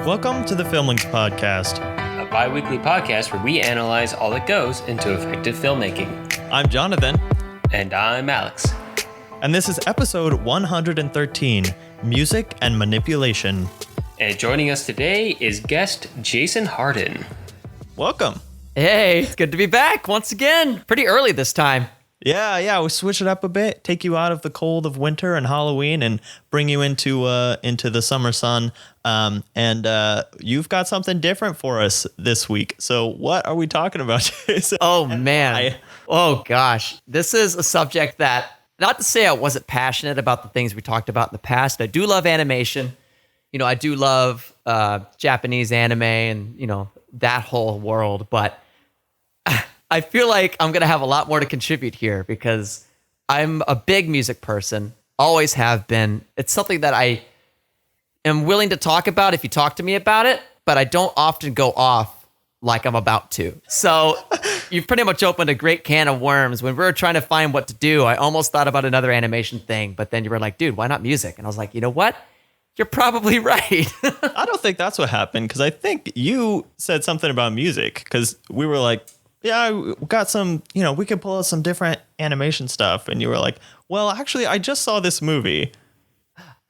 Welcome to the Filmlings podcast, a bi-weekly podcast where we analyze all that goes into effective filmmaking. I'm Jonathan. And I'm Alex. And this is episode 113, Music and Manipulation. And joining us today is guest Jason Harden. Welcome. Hey, it's good to be back once again. Pretty early this time. Yeah, we switch it up a bit, take you out of the cold of winter and Halloween and bring you into the summer sun. And you've got something different for us this week. So what are we talking about, Jason? Oh, man. Oh, gosh. This is a subject that, not to say I wasn't passionate about the things we talked about in the past. I do love animation. You know, I do love Japanese anime and, you know, that whole world. But I feel like I'm going to have a lot more to contribute here because I'm a big music person, always have been. It's something that I am willing to talk about if you talk to me about it, but I don't often go off like I'm about to. So you've pretty much opened a great can of worms. When we were trying to find what to do, I almost thought about another animation thing, but then you were like, dude, why not music? And I was like, you know what? You're probably right. I don't think that's what happened because I think you said something about music because we were like, yeah, we got some, you know, we could pull out some different animation stuff. And you were like, well, actually, I just saw this movie.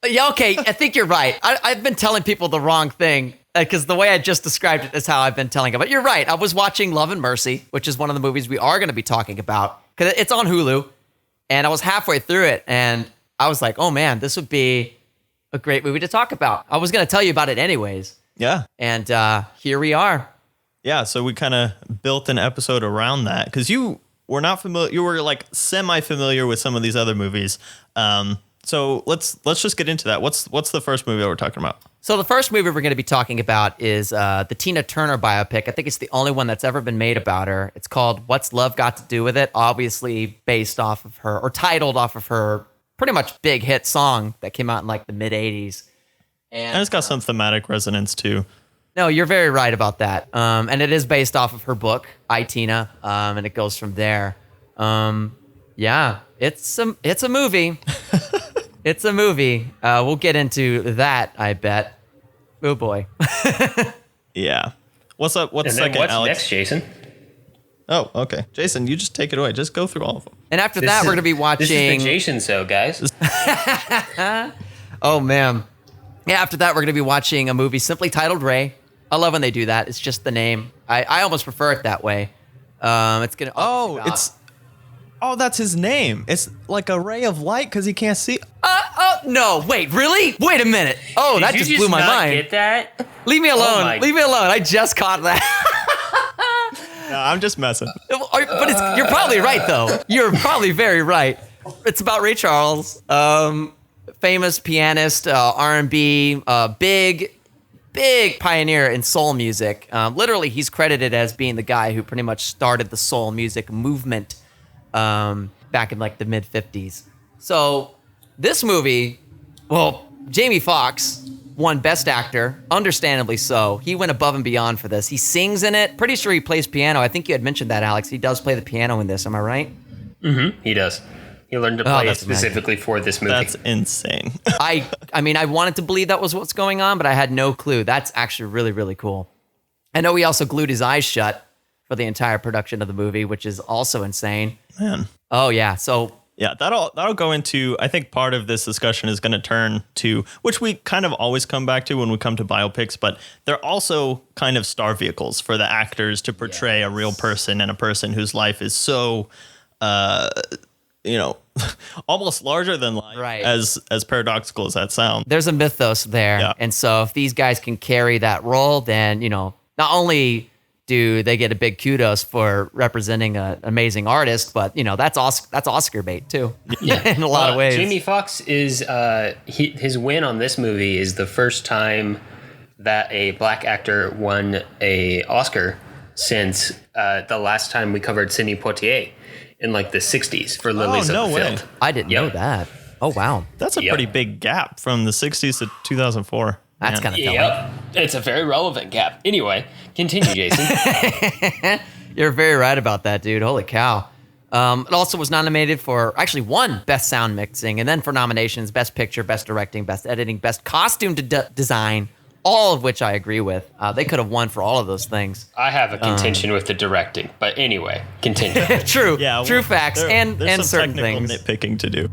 Yeah, okay. I think you're right. I've been telling people the wrong thing because the way I just described it is how I've been telling it. But you're right. I was watching Love and Mercy, which is one of the movies we are going to be talking about because it's on Hulu. And I was halfway through it and I was like, oh, man, this would be a great movie to talk about. I was going to tell you about it anyways. Yeah. And here we are. Yeah, so we kind of built an episode around that because you were not familiar. You were like semi-familiar with some of these other movies. So let's just get into that. What's the first movie that we're talking about? So the first movie we're going to be talking about is the Tina Turner biopic. I think it's the only one that's ever been made about her. It's called What's Love Got to Do with It? Obviously based off of her, or titled off of her pretty much big hit song that came out in like the mid 80s. And it's got some thematic resonance too. No, you're very right about that. And it is based off of her book, I, Tina, and it goes from there. Yeah, it's a movie. It's a movie. We'll get into that, I bet. Oh, boy. Yeah. What's up? What's and second, what's Alex? next, Jason? Oh, okay. Jason, you just take it away. Just go through all of them. And after that, we're going to be watching... This is the Jason Show, guys. Oh, man. Yeah, after that, we're going to be watching a movie simply titled Ray. I love when they do that. It's just the name. I almost prefer it that way. It's going to... that's his name. It's like a ray of light because he can't see. No, wait, really? Wait a minute. Oh, that just blew my mind. Get that? Leave me alone. Leave me alone. I just caught that. No, I'm just messing. But you're probably right, though. You're probably very right. It's about Ray Charles, famous pianist, R&B, big pioneer in soul music. Literally, he's credited as being the guy who pretty much started the soul music movement back in like the mid 50s. So this movie, well, Jamie Foxx won Best Actor, understandably so. He went above and beyond for this. He sings in it. Pretty sure he plays piano. I think you had mentioned that, Alex. He does play the piano in this. Am I right? Mm-hmm. He does. He learned to play it specifically for this movie. That's insane. I mean, I wanted to believe that was what's going on, but I had no clue. That's actually really, really cool. I know he also glued his eyes shut for the entire production of the movie, which is also insane. Man. Oh, yeah. So... yeah, that'll go into, I think part of this discussion is going to turn to, which we kind of always come back to when we come to biopics, but they're also kind of star vehicles for the actors to portray a real person and a person whose life is so, almost larger than life, right. as paradoxical as that sounds. There's a mythos there. Yeah. And so if these guys can carry that role, then, you know, not only do they get a big kudos for representing an amazing artist, but, you know, that's Oscar bait too. Yeah. In a lot of ways. Jamie Foxx is his win on this movie is the first time that a black actor won a Oscar since the last time we covered Sidney Poitier in like the 60s for Lilies of the Field. I didn't know that. Oh, wow. That's a pretty big gap from the 60s to 2004. That's kind of telling. Yep. It's a very relevant gap. Anyway, continue, Jason. You're very right about that, dude. Holy cow. It also was nominated for, actually won Best Sound Mixing, and then for nominations, Best Picture, Best Directing, Best Editing, Best Costume Design, all of which I agree with. They could have won for all of those things. I have a contention with the directing, but anyway, continue. True, Yeah, true facts, there's and some certain technical things. nitpicking to do.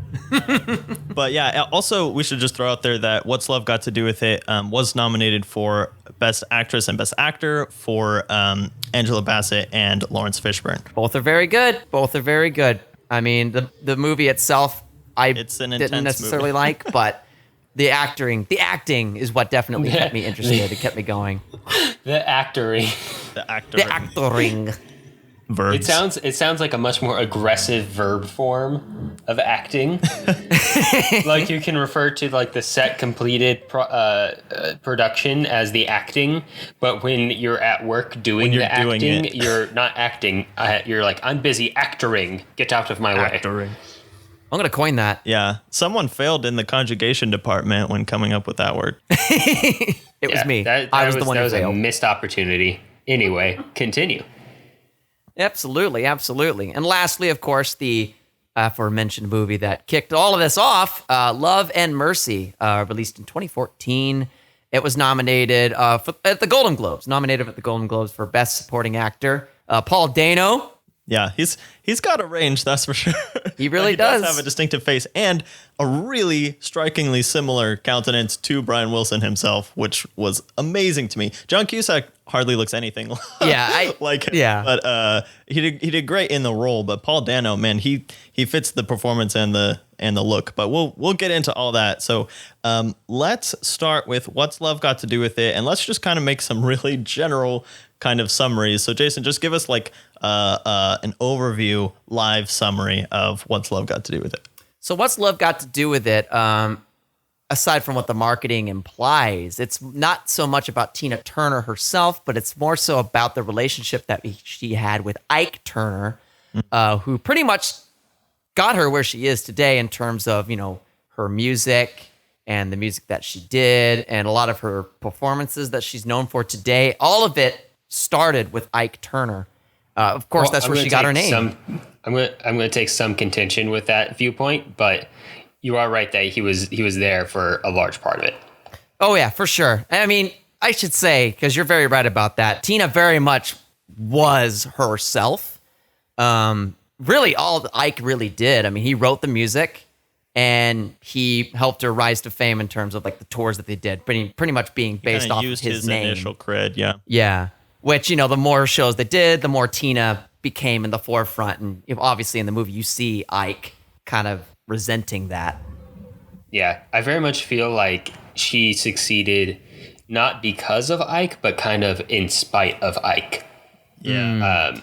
But yeah, also we should just throw out there that What's Love Got to Do with It was nominated for Best Actress and Best Actor for Angela Bassett and Lawrence Fishburne. Both are very good. Both are very good. I mean, the movie itself, It's an didn't intense necessarily movie. like, but the acting is what definitely kept me interested. It kept me going. The actoring. The actor The acting. verbs. It sounds like a much more aggressive verb form of acting. Like you can refer to like the set completed production as the acting, but when you're at work doing you're the doing acting, it. you're not acting. You're like, I'm busy actoring. Get out of my way. Actoring. I'm gonna coin that. Yeah, someone failed in the conjugation department when coming up with that word. It was Yeah, me. That I was the one that who was a failed. missed opportunity. Anyway, continue. Absolutely, absolutely. And lastly, of course, the aforementioned movie that kicked all of this off, Love and Mercy, released in 2014. It was nominated at the Golden Globes, for Best Supporting Actor. Paul Dano. Yeah, he's got a range, that's for sure. He really He does does. have a distinctive face and a really strikingly similar countenance to Brian Wilson himself, which was amazing to me. John Cusack hardly looks anything like him. Yeah. But he did great in the role. But Paul Dano, man, he fits the performance and the look. But we'll get into all that. So let's start with What's Love Got to Do with It, and let's just kind of make some really general kind of summaries. So Jason, just give us like an overview live summary of What's Love Got to Do with It. So what's Love got to do with it? Aside from what the marketing implies, it's not so much about Tina Turner herself, but it's more so about the relationship that she had with Ike Turner, who pretty much got her where she is today in terms of, her music and the music that she did and a lot of her performances that she's known for today. All of it started with Ike Turner. Of course, that's where she got her name. I'm going to take some contention with that viewpoint, but you are right that he was there for a large part of it. Oh yeah, for sure. I mean, I should say, because you're very right about that, Tina very much was herself. Really, all Ike really did. I mean, he wrote the music, and he helped her rise to fame in terms of like the tours that they did, pretty much being based Kinda off of used his name. initial cred, yeah. Yeah. Which, the more shows they did, the more Tina became in the forefront. And obviously in the movie, you see Ike kind of resenting that. Yeah, I very much feel like she succeeded not because of Ike, but kind of in spite of Ike. Yeah.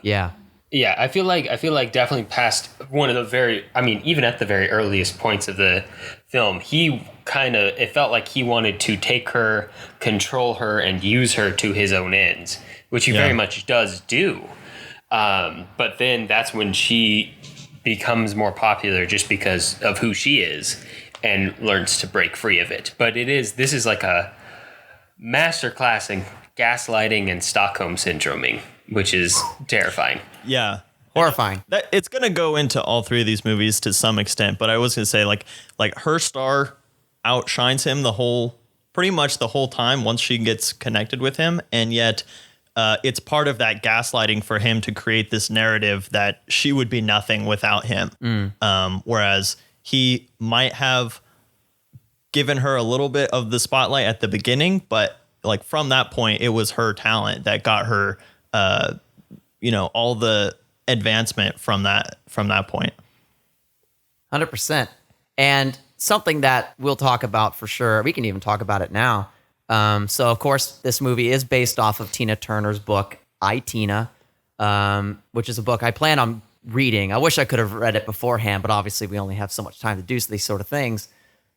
Yeah. Yeah, I feel like definitely past one of the even at the very earliest points of the film, it felt like he wanted to take her, control her, and use her to his own ends, which he very much does do. But then that's when she becomes more popular just because of who she is and learns to break free of it. But this is like a masterclass in gaslighting and Stockholm syndroming, which is terrifying. Yeah. Horrifying. It's going to go into all three of these movies to some extent, but I was going to say like her star outshines him pretty much the whole time once she gets connected with him. And yet it's part of that gaslighting for him to create this narrative that she would be nothing without him. Whereas he might have given her a little bit of the spotlight at the beginning, but like from that point, it was her talent that got her, all the advancement from that point. 100%. And something that we'll talk about for sure. We can even talk about it now. So, of course, this movie is based off of Tina Turner's book, I, Tina, which is a book I plan on reading. I wish I could have read it beforehand, but obviously we only have so much time to do these sort of things.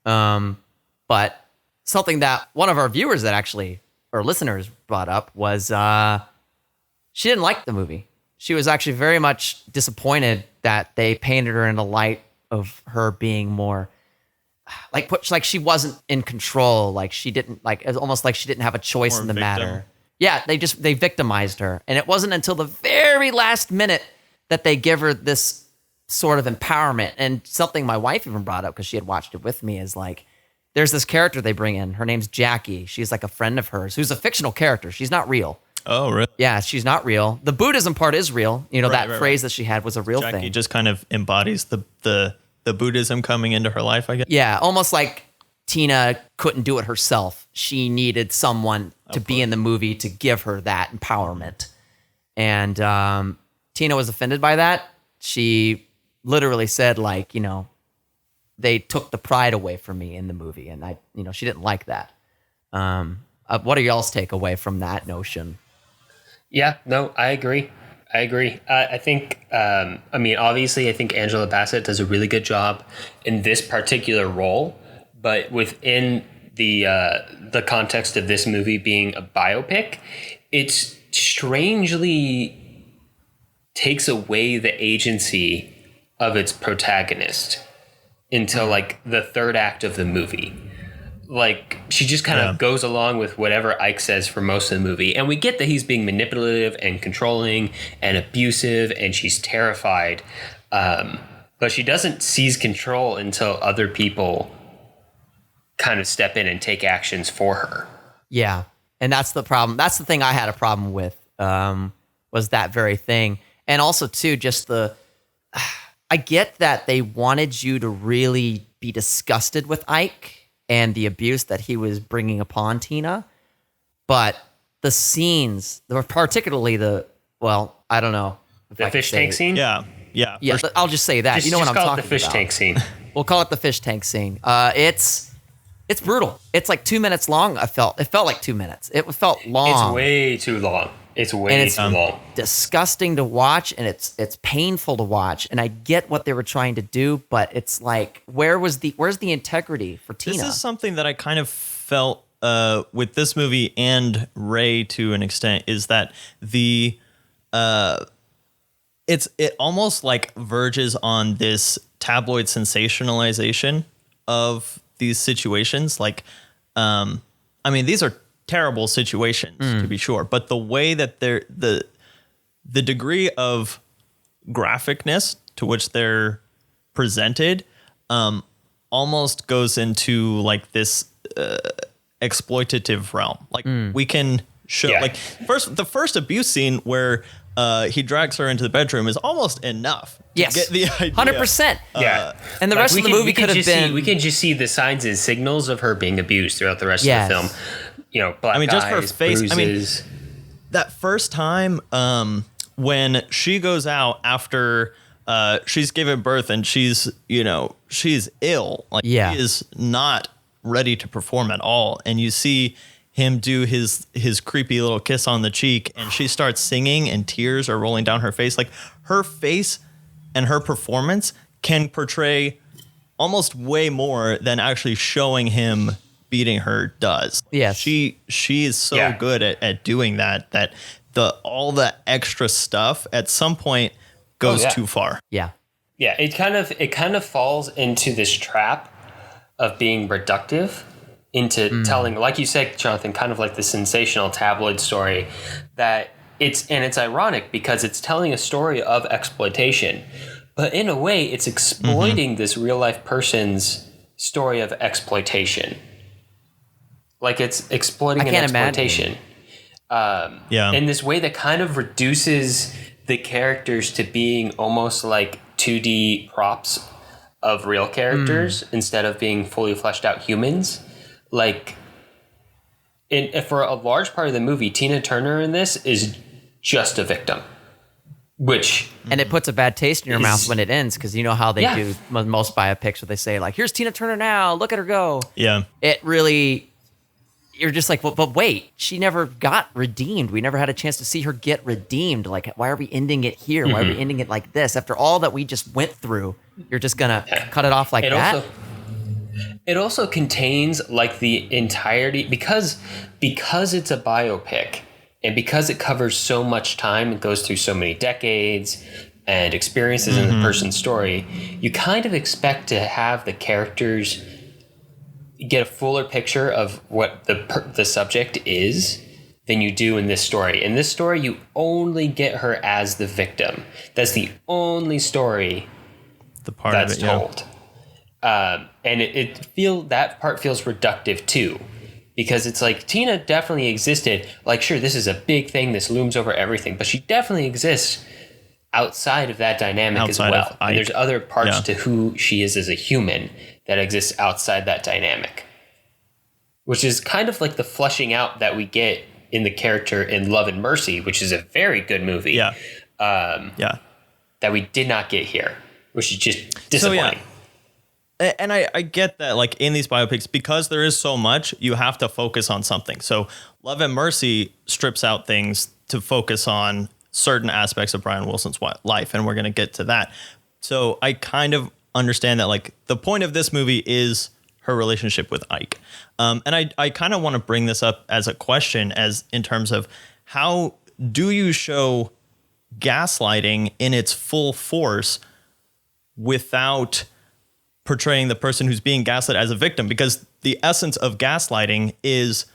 But something that one of our viewers or listeners brought up was she didn't like the movie. She was actually very much disappointed that they painted her in the light of her being more like she wasn't in control. Like she didn't it's almost like she didn't have a choice More in the victim. matter. Yeah, they victimized her. And it wasn't until the very last minute that they give her this sort of empowerment. And something my wife even brought up, because she had watched it with me, is like, there's this character they bring in. Her name's Jackie. She's like a friend of hers who's a fictional character. She's not real. Oh, really? Yeah, she's not real. The Buddhism part is real. You know, that phrase that she had was a real Jackie thing. just kind of embodies the Buddhism coming into her life, I guess. Yeah, almost like Tina couldn't do it herself. She needed someone to be in the movie to give her that empowerment. And Tina was offended by that. She literally said, like, you know, they took the pride away from me in the movie. And she didn't like that. What are y'all's takeaway from that notion? Yeah, no, I agree. I think, obviously, I think Angela Bassett does a really good job in this particular role, but within the context of this movie being a biopic, it strangely takes away the agency of its protagonist until like the third act of the movie. Like, she just kind of goes along with whatever Ike says for most of the movie. And we get that he's being manipulative and controlling and abusive, and she's terrified. But she doesn't seize control until other people kind of step in and take actions for her. Yeah. And that's the problem. That's the thing I had a problem with, was that very thing. And also, too, just I get that they wanted you to really be disgusted with Ike and the abuse that he was bringing upon Tina. But the scenes, particularly I don't know. The fish tank scene? Yeah. Yeah, I'll just say that. You know what I'm talking about. Just call it the fish tank scene. We'll call it the fish tank scene. It's brutal. It's like 2 minutes long. It felt like 2 minutes. It felt long. It's way too long. It's way too long. Disgusting to watch, and it's painful to watch. And I get what they were trying to do, but it's like, where's the integrity for Tina? This is something that I kind of felt with this movie and Ray to an extent, is that it almost like verges on this tabloid sensationalization of these situations. Like, these are terrible situations, to be sure, but the way that the degree of graphicness to which they're presented almost goes into like this exploitative realm. Like, we can show like the first abuse scene where he drags her into the bedroom is almost enough. Yes, to get the idea. 100%. Yeah, and the rest of the movie could have been. We can just see the signs and signals of her being abused throughout the rest of the film. You know, black just eyes, her face. bruises. That first time when she goes out after she's given birth and she's ill. Like, she is not ready to perform at all. And you see him do his creepy little kiss on the cheek, and she starts singing and tears are rolling down her face. Like, her face and her performance can portray almost way more than actually showing him beating her does. Yes. She is so good at doing that all the extra stuff at some point goes too far. Yeah. Yeah, it kind of falls into this trap of being reductive into telling, like you said, Jonathan, kind of like the sensational tabloid story that it's ironic because it's telling a story of exploitation, but in a way it's exploiting this real life person's story of exploitation. Like, it's exploiting an exploitation. In this way that kind of reduces the characters to being almost like 2D props of real characters instead of being fully fleshed out humans. Like, for a large part of the movie, Tina Turner in this is just a victim. And it puts a bad taste in your mouth when it ends, because you know how they do most biopics where they say, like, here's Tina Turner now, look at her go. Yeah. It really... You're just like, but wait, she never got redeemed. We never had a chance to see her get redeemed. Like, why are we ending it here? Why are we ending it like this? After all that we just went through, you're just going to cut it off like that? It also contains, like, the entirety, because it's a biopic, and because it covers so much time, it goes through so many decades and experiences in the person's story, you kind of expect to have the characters get a fuller picture of what the subject is than you do in this story. In this story, you only get her as the victim. That's the only story the part that's of it, told. And that part feels reductive too, because it's like Tina definitely existed. Like, sure, this is a big thing, this looms over everything, but she definitely exists outside of that dynamic as well. And there's other parts to who she is as a human that exists outside that dynamic, which is kind of like the fleshing out that we get in the character in Love and Mercy, which is a very good movie. That we did not get here, which is just disappointing. And I get that, like, in these biopics, because there is so much, you have to focus on something. So Love and Mercy strips out things to focus on certain aspects of Brian Wilson's life, and we're going to get to that. So I kind of understand that, like, the point of this movie is her relationship with Ike. And I kind of want to bring this up as a question, as in terms of how do you show gaslighting in its full force without portraying the person who's being gaslit as a victim? Because the essence of gaslighting is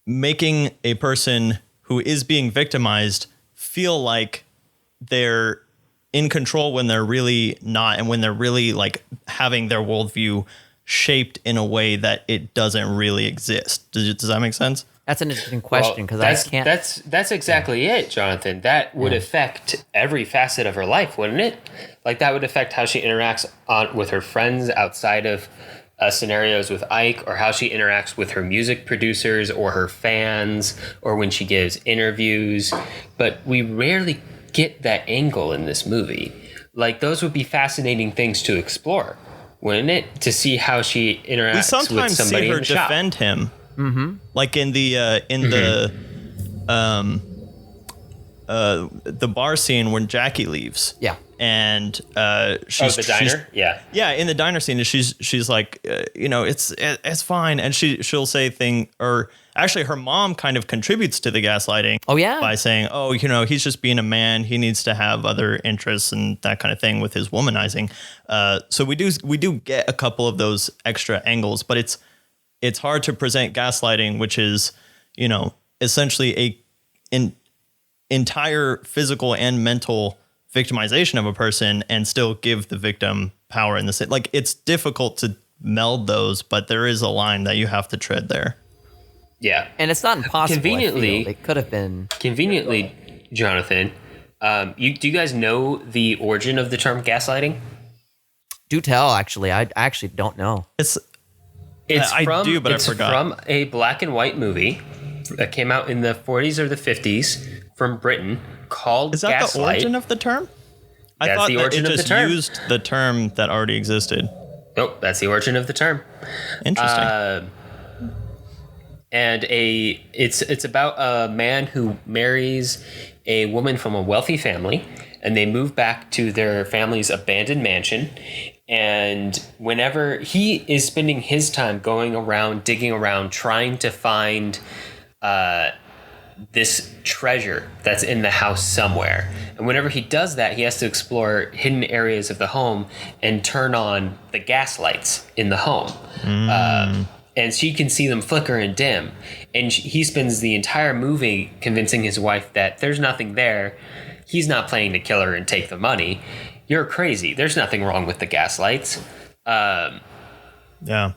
making a person who is being victimized feel like they're in control when they're really not, and when they're really, like, having their worldview shaped in a way that it doesn't really exist. Does that make sense? That's an interesting question, because I can't. That's exactly it, Jonathan. That would affect every facet of her life, wouldn't it? Like, that would affect how she interacts with her friends outside of scenarios with Ike, or how she interacts with her music producers or her fans, or when she gives interviews. But we rarely get that angle in this movie. Like, those would be fascinating things to explore, wouldn't it? To see how she interacts with somebody we sometimes see her in the shop. defend him. Mm-hmm. Like in the the bar scene when Jackie leaves. Yeah. And she's the diner. Yeah, in the diner scene, she's like, it's fine, and she'll say or actually her mom kind of contributes to the gaslighting. Oh yeah. By saying, he's just being a man, he needs to have other interests and that kind of thing with his womanizing. So we do get a couple of those extra angles, but it's hard to present gaslighting, which is, essentially an entire physical and mental victimization of a person, and still give the victim power in the same. Like, it's difficult to meld those, but there is a line that you have to tread there. Yeah. And it's not impossible. Conveniently, it could have been. Conveniently, Jonathan, do you guys know the origin of the term gaslighting? Do tell, actually. I actually don't know. I forgot. It's from a black and white movie that came out in the 40s or the 50s from Britain called Is that Gaslight. the origin of the term? I thought the origin that it of the just term. used the term that already existed. Nope, that's the origin of the term. Interesting. And it's about a man who marries a woman from a wealthy family, and they move back to their family's abandoned mansion. And whenever he is spending his time going around, digging around, trying to find this treasure that's in the house somewhere. And whenever he does that, he has to explore hidden areas of the home and turn on the gas lights in the home. And she can see them flicker and dim. And he spends the entire movie convincing his wife that there's nothing there. He's not planning to kill her and take the money. You're crazy. There's nothing wrong with the gas lights. Yeah.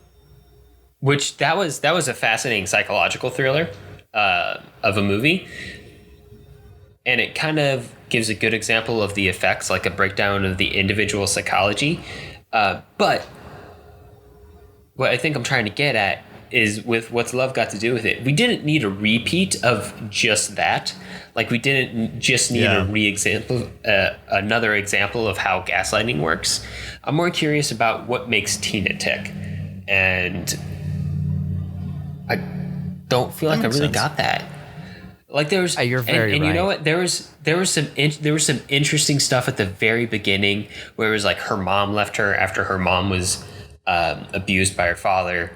Which that was a fascinating psychological thriller of a movie. And it kind of gives a good example of the effects, like a breakdown of the individual psychology. But what I think I'm trying to get at is, with What's Love Got to Do with It, we didn't need a repeat of just that. Like, we didn't just need another example of how gaslighting works. I'm more curious about what makes Tina tick. And I don't feel like I really got that. Like, there was, you're very and right. You know what? There was some interesting stuff at the very beginning where it was like her mom left her after her mom was abused by her father,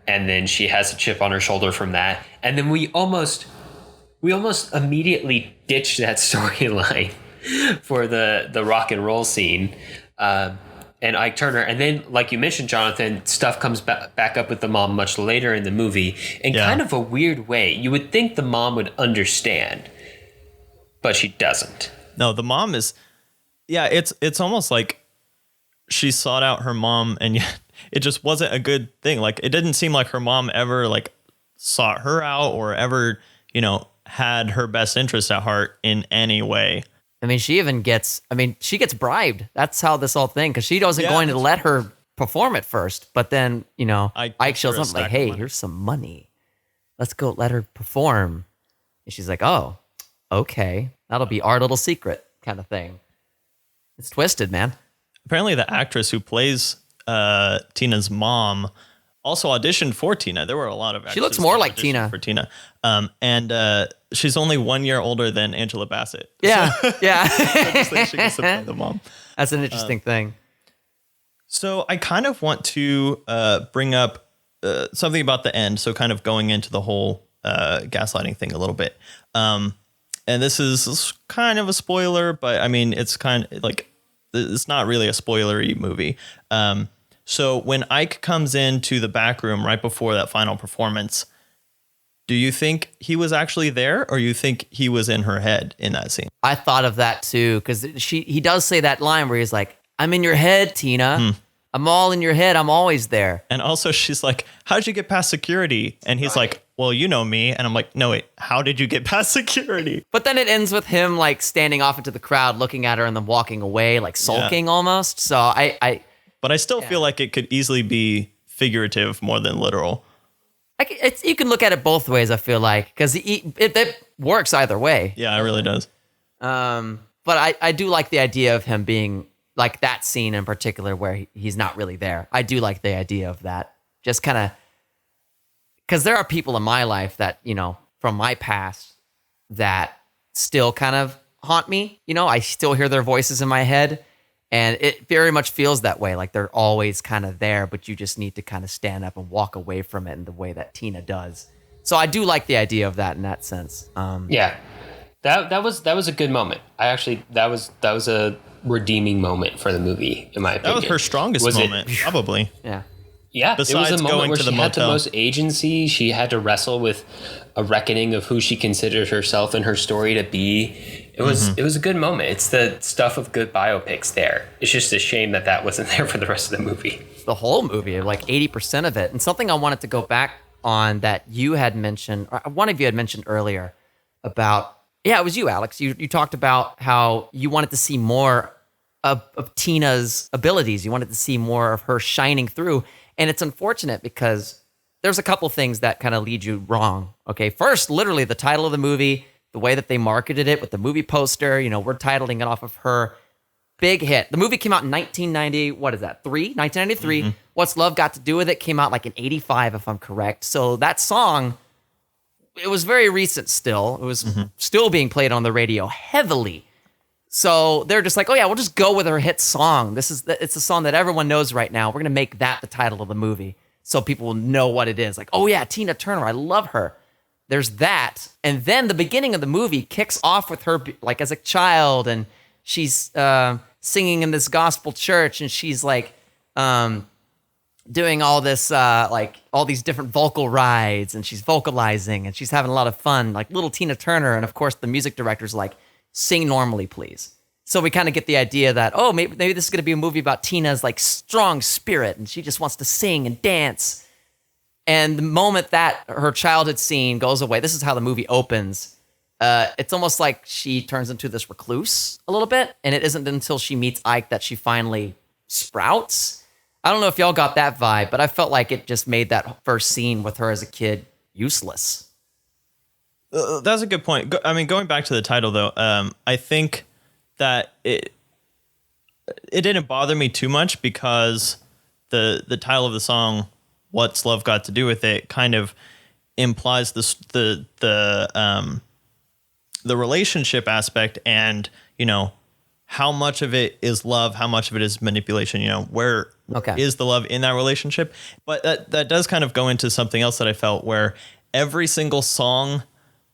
and then she has a chip on her shoulder from that. And then we almost immediately ditched that storyline for the rock and roll scene. And Ike Turner. And then, like you mentioned, Jonathan, stuff comes back up with the mom much later in the movie in kind of a weird way. You would think the mom would understand, but she doesn't. No, the mom is, it's almost like she sought out her mom, and yet it just wasn't a good thing. Like, it didn't seem like her mom ever like sought her out or ever, had her best interest at heart in any way. I mean, she gets bribed. That's how this whole thing, because she wasn't going to let her perform at first. But then, Ike shows up like, hey, here's some money. Let's go let her perform. And she's like, oh, okay. That'll be our little secret kind of thing. It's twisted, man. Apparently the actress who plays Tina's mom also auditioned for Tina. There were a lot of actors. She looks more like Tina. For Tina. And she's only 1 year older than Angela Bassett. Yeah, yeah. I just think she gets to play the mom. That's an interesting thing. So I kind of want to bring up something about the end. So kind of going into the whole gaslighting thing a little bit. And this is kind of a spoiler, but I mean, it's kind of like, it's not really a spoilery movie. So when Ike comes into the back room right before that final performance, do you think he was actually there, or you think he was in her head in that scene? I thought of that too, because he does say that line where he's like, I'm in your head, Tina. I'm all in your head. I'm always there. And also she's like, how'd you get past security? And he's like, well, you know me. And I'm like, no, wait, how did you get past security? But then it ends with him like standing off into the crowd, looking at her and then walking away, like sulking almost. So But I still feel like it could easily be figurative more than literal. You can look at it both ways, I feel like, because it works either way. Yeah, it really does. But I do like the idea of him being like that scene in particular where he's not really there. I do like the idea of that. Just kind of, because there are people in my life that, from my past that still kind of haunt me. I still hear their voices in my head. And it very much feels that way, like they're always kind of there, but you just need to kind of stand up and walk away from it in the way that Tina does. So I do like the idea of that in that sense. Yeah, that was a good moment. That was a redeeming moment for the movie, in my opinion. That was her strongest moment, probably. Yeah. Yeah, Besides it was a moment going where to the she had the motel. most agency. She had to wrestle with a reckoning of who she considered herself and her story to be. It was a good moment. It's the stuff of good biopics there. It's just a shame that wasn't there for the rest of the movie. The whole movie, like 80% of it. And something I wanted to go back on that you had mentioned, or one of you had mentioned earlier about, it was you, Alex. You talked about how you wanted to see more of Tina's abilities. You wanted to see more of her shining through. And it's unfortunate because there's a couple things that kind of lead you wrong. Okay, first, literally the title of the movie, the way that they marketed it with the movie poster, we're titling it off of her big hit. The movie came out in 1990, what is that, 1993. What's Love Got to Do With It came out like in 85, if I'm correct. So that song, it was very recent still. It was still being played on the radio heavily. So they're just like, oh yeah, we'll just go with her hit song. It's a song that everyone knows right now. We're going to make that the title of the movie so people will know what it is. Like, oh yeah, Tina Turner, I love her. There's that. And then the beginning of the movie kicks off with her like as a child, and she's singing in this gospel church, and she's like doing all this, like all these different vocal rides, and she's vocalizing, and she's having a lot of fun, like little Tina Turner. And of course the music director's like, sing normally, please. So we kind of get the idea that, oh, maybe this is going to be a movie about Tina's like strong spirit, and she just wants to sing and dance. And the moment that her childhood scene goes away, this is how the movie opens. It's almost like she turns into this recluse a little bit, and it isn't until she meets Ike that she finally sprouts. I don't know if y'all got that vibe, but I felt like it just made that first scene with her as a kid useless. That's a good point. I mean, going back to the title, though, I think that it didn't bother me too much because the title of the song, "What's Love Got to Do with It," kind of implies the relationship aspect, and how much of it is love, how much of it is manipulation. Where is the love in that relationship? But that does kind of go into something else that I felt, where every single song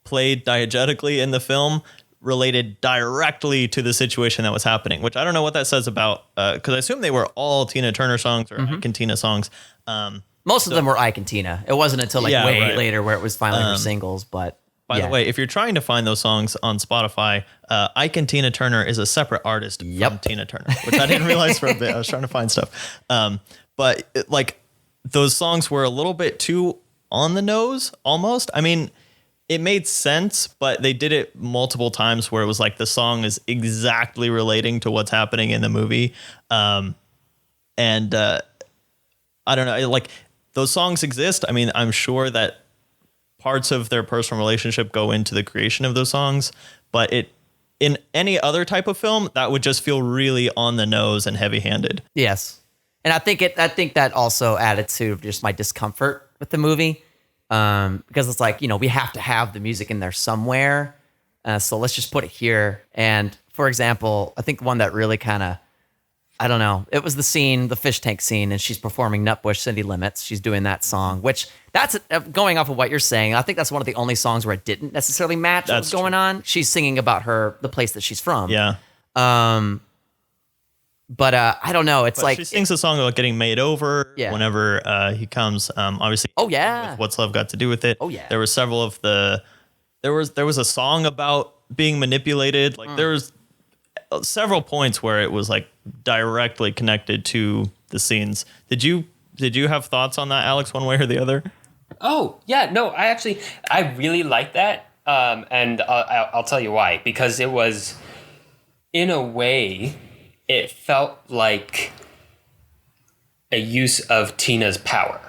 played diegetically in the film related directly to the situation that was happening, which I don't know what that says about, because I assume they were all Tina Turner songs or Ike and Tina songs. Most of them were Ike and Tina. It wasn't until way later where it was finally her singles. But By the way, if you're trying to find those songs on Spotify, Ike and Tina Turner is a separate artist from Tina Turner, which I didn't realize for a bit. I was trying to find stuff. But those songs were a little bit too on the nose almost. I mean, it made sense, but they did it multiple times where it was like the song is exactly relating to what's happening in the movie. I don't know, like those songs exist. I mean, I'm sure that parts of their personal relationship go into the creation of those songs, but in any other type of film, that would just feel really on the nose and heavy-handed. Yes. And I think that also added to just my discomfort with the movie. Because it's like, we have to have the music in there somewhere. So let's just put it here. And for example, I think one that really kind of, I don't know, it was the fish tank scene, and she's performing Nutbush City Limits. She's doing that song, which that's going off of what you're saying. I think that's one of the only songs where it didn't necessarily match what's going on. She's singing about the place that she's from. Yeah. But I don't know. It's like she sings a song about getting made over whenever he comes. Obviously. Oh yeah. With What's Love Got to Do with It? Oh yeah. There were several of there was a song about being manipulated. Like there was several points where it was like directly connected to the scenes. Did you have thoughts on that, Alex, one way or the other? Oh yeah, no, I really like that, and I'll tell you why. Because it was, in a way, it felt like a use of Tina's power,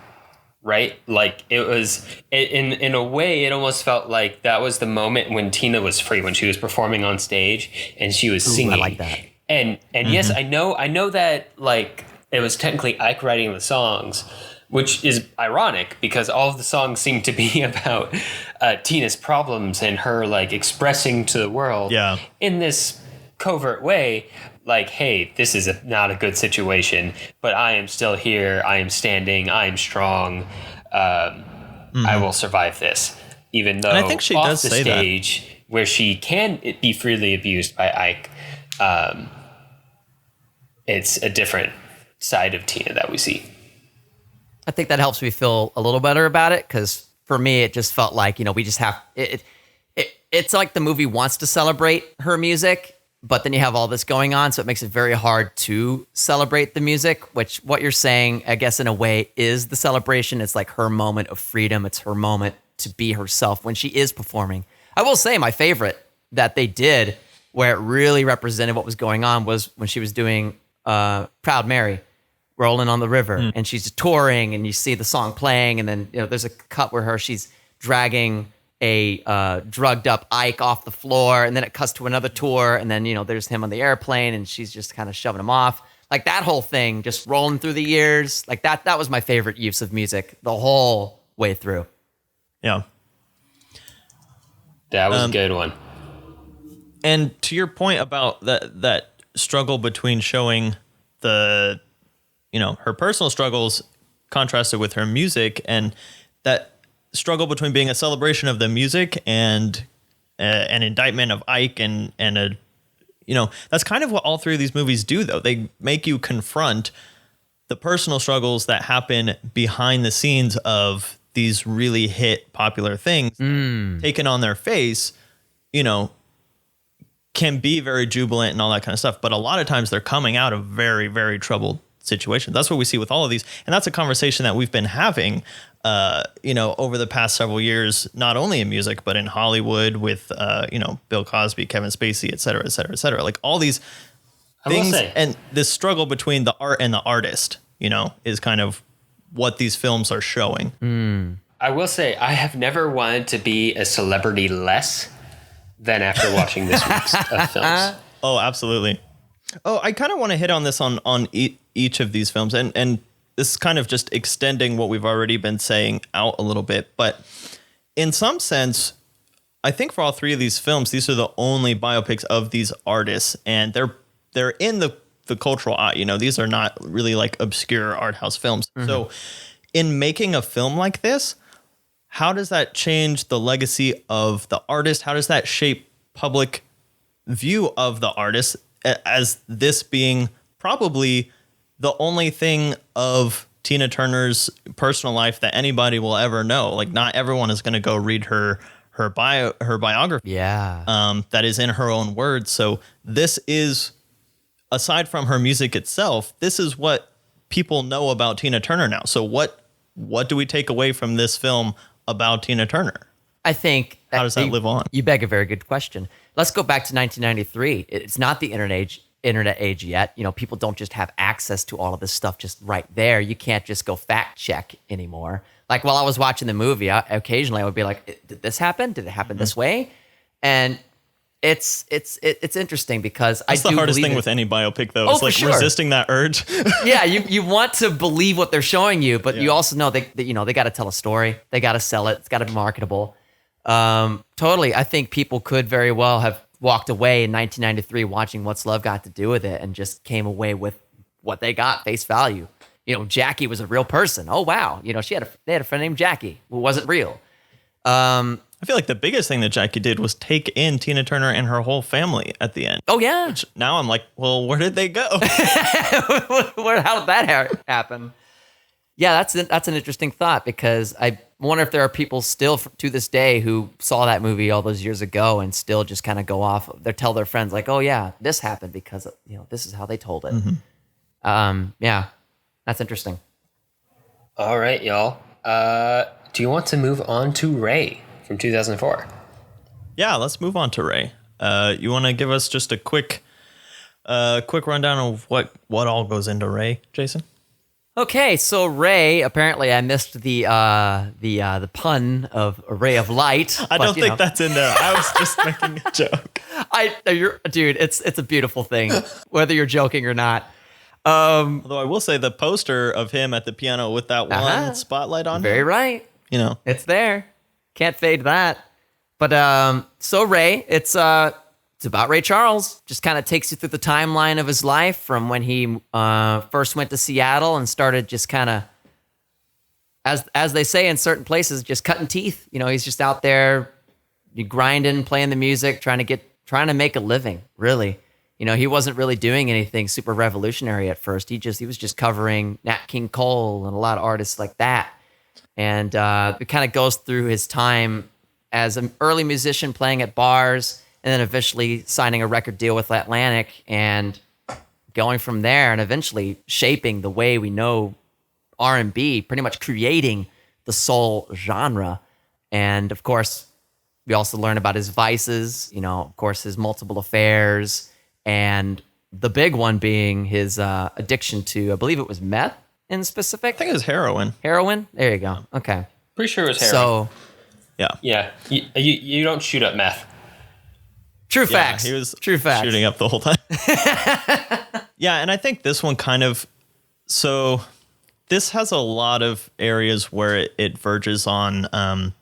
right? Like it was, in a way, it almost felt like that was the moment when Tina was free, when she was performing on stage and she was singing. I like that. And yes, I know that like it was technically Ike writing the songs, which is ironic because all of the songs seem to be about Tina's problems and her like expressing to the world in this covert way, like, hey, this is not a good situation, but I am still here. I am standing. I am strong. I will survive this, even though I think she off does the say stage that. Where she can be freely abused by Ike. It's a different side of Tina that we see. I think that helps me feel a little better about it, because for me, it just felt like, we just have it's like the movie wants to celebrate her music, but then you have all this going on, so it makes it very hard to celebrate the music, which what you're saying, I guess in a way, is the celebration. It's like her moment of freedom. It's her moment to be herself when she is performing. I will say my favorite that they did, where it really represented what was going on, was when she was doing Proud Mary, Rolling on the River, and she's touring, and you see the song playing, and then there's a cut where she's dragging a drugged up Ike off the floor, and then it cuts to another tour, and then there's him on the airplane, and she's just kind of shoving him off. Like that whole thing, just rolling through the years, like that was my favorite use of music the whole way through. Yeah, that was a good one. And to your point about that struggle between showing the her personal struggles contrasted with her music, and that struggle between being a celebration of the music and an indictment of Ike, and that's kind of what all three of these movies do, though. They make you confront the personal struggles that happen behind the scenes of these really hit popular things taken on their face, can be very jubilant and all that kind of stuff. But a lot of times they're coming out of very, very troubled situations. That's what we see with all of these. And that's a conversation that we've been having, over the past several years, not only in music, but in Hollywood with, Bill Cosby, Kevin Spacey, et cetera, et cetera, et cetera. Like all these things, and this struggle between the art and the artist, is kind of what these films are showing. I will say, I have never wanted to be a celebrity less than after watching this week's films. Oh, absolutely. Oh, I kind of want to hit on this on each of these films, and this is kind of just extending what we've already been saying out a little bit. But in some sense, I think for all three of these films, these are the only biopics of these artists, and they're in the cultural eye. These are not really like obscure art house films. Mm-hmm. So in making a film like this, how does that change the legacy of the artist? How does that shape public view of the artist, as this being probably the only thing of Tina Turner's personal life that anybody will ever know? Like, not everyone is going to go read her her biography. Yeah. That is in her own words. So this is, aside from her music itself, this is what people know about Tina Turner now. So what do we take away from this film about Tina Turner? I think How does that live on? You beg a very good question. Let's go back to 1993. It's not the internet age yet. People don't just have access to all of this stuff just right there. You can't just go fact check anymore. Like while I was watching the movie, occasionally I would be like, "Did this happen? Did it happen this way?" And it's interesting because That's I do the hardest believe thing it. with any biopic, though. Oh, It's for like sure. resisting that urge. Yeah, you want to believe what they're showing you, but you also know they got to tell a story. They got to sell it. It's got to be marketable. Totally. I think people could very well have walked away in 1993 watching What's Love Got to Do with It and just came away with what they got, face value. Jackie was a real person. Oh, wow. They had a friend named Jackie who wasn't real. I feel like the biggest thing that Jackie did was take in Tina Turner and her whole family at the end. Oh, yeah. Which now I'm like, well, where did they go? How did that happen? Yeah, that's an interesting thought because I wonder if there are people still to this day who saw that movie all those years ago and still just kind of go off. They tell their friends like, "Oh yeah, this happened because this is how they told it." Yeah, that's interesting. All right, y'all. Do you want to move on to Ray from 2004? Yeah, let's move on to Ray. You want to give us just a quick rundown of what all goes into Ray, Jason? Okay, so Ray. Apparently, I missed the pun of a ray of light. I don't think that's in there. I was just making a joke. Dude, it's a beautiful thing, whether you're joking or not. Although I will say the poster of him at the piano with that one spotlight on Very him. right. It's there. Can't fade that. But so Ray, it's about Ray Charles. Just kind of takes you through the timeline of his life from when he first went to Seattle and started just kind of, as they say in certain places, just cutting teeth. He's just out there grinding, playing the music, trying to make a living. Really, he wasn't really doing anything super revolutionary at first. He was just covering Nat King Cole and a lot of artists like that. And it kind of goes through his time as an early musician playing at bars, and then eventually signing a record deal with Atlantic and going from there and eventually shaping the way we know R&B, pretty much creating the soul genre. And of course, we also learn about his vices, of course, his multiple affairs, and the big one being his addiction to, I believe it was meth in specific. I think it was heroin. Heroin? There you go. Okay. Pretty sure it was heroin. So, yeah, you don't shoot up meth. True facts. He was True facts. shooting up the whole time. Yeah, and I think this one kind of, so this has a lot of areas where it verges on,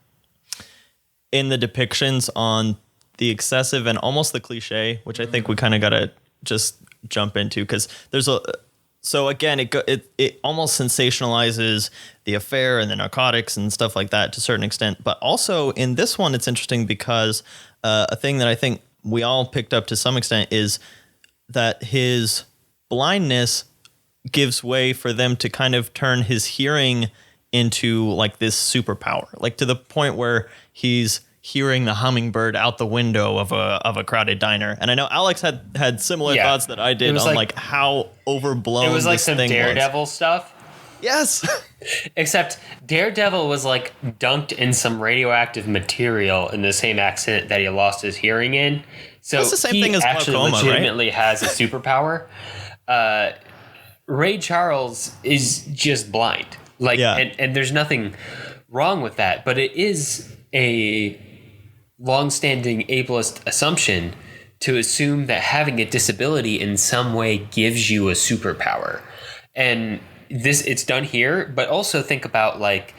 in the depictions on the excessive and almost the cliche, which I think we kind of got to just jump into because so again, it almost sensationalizes the affair and the narcotics and stuff like that to a certain extent. But also in this one, it's interesting because a thing that I think we all picked up to some extent is that his blindness gives way for them to kind of turn his hearing into like this superpower, like to the point where he's hearing the hummingbird out the window of a crowded diner. And I know Alex had similar thoughts that I did on like how overblown it was like this some thing Daredevil was. stuff. Yes. Except Daredevil was like dunked in some radioactive material in the same accident that he lost his hearing in. So that's the same he thing as actually glaucoma, legitimately has a superpower. Ray Charles is just blind. And there's nothing wrong with that, but it is a long-standing ableist assumption to assume that having a disability in some way gives you a superpower. And it's done here, but also think about like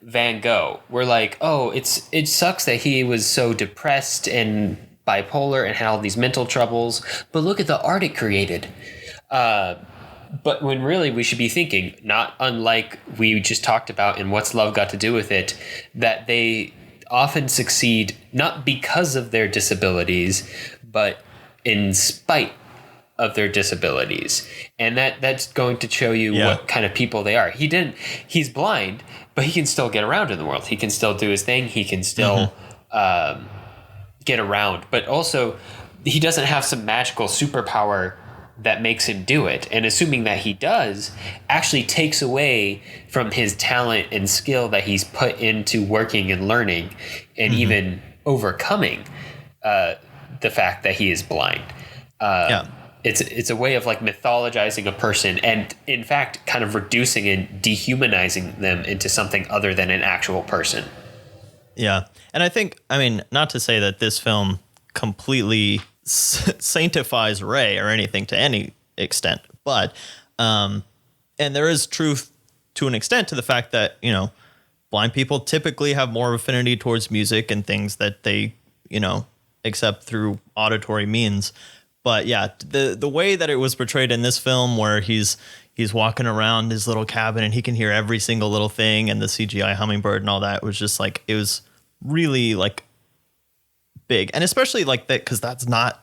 Van Gogh. We're like, oh, it sucks that he was so depressed and bipolar and had all these mental troubles, but look at the art it created. But when really we should be thinking, not unlike we just talked about in What's Love Got to Do with It, that they often succeed not because of their disabilities, but in spite of their disabilities. And that's going to show you what kind of people they are. He's blind, but he can still get around in the world. He can still do his thing. He can still get around, but also he doesn't have some magical superpower that makes him do it. And assuming that he does actually takes away from his talent and skill that he's put into working and learning and even overcoming the fact that he is blind. It's a way of like mythologizing a person and in fact kind of reducing and dehumanizing them into something other than an actual person. Yeah. And I think, I mean, not to say that this film completely sanctifies Ray or anything to any extent, but and there is truth to an extent to the fact that, you know, blind people typically have more affinity towards music and things that they, you know, accept through auditory means. But yeah, the way that it was portrayed in this film, where he's walking around his little cabin and he can hear every single little thing, and the CGI hummingbird and all that, was just like, it was really like big. And especially like that, because that's not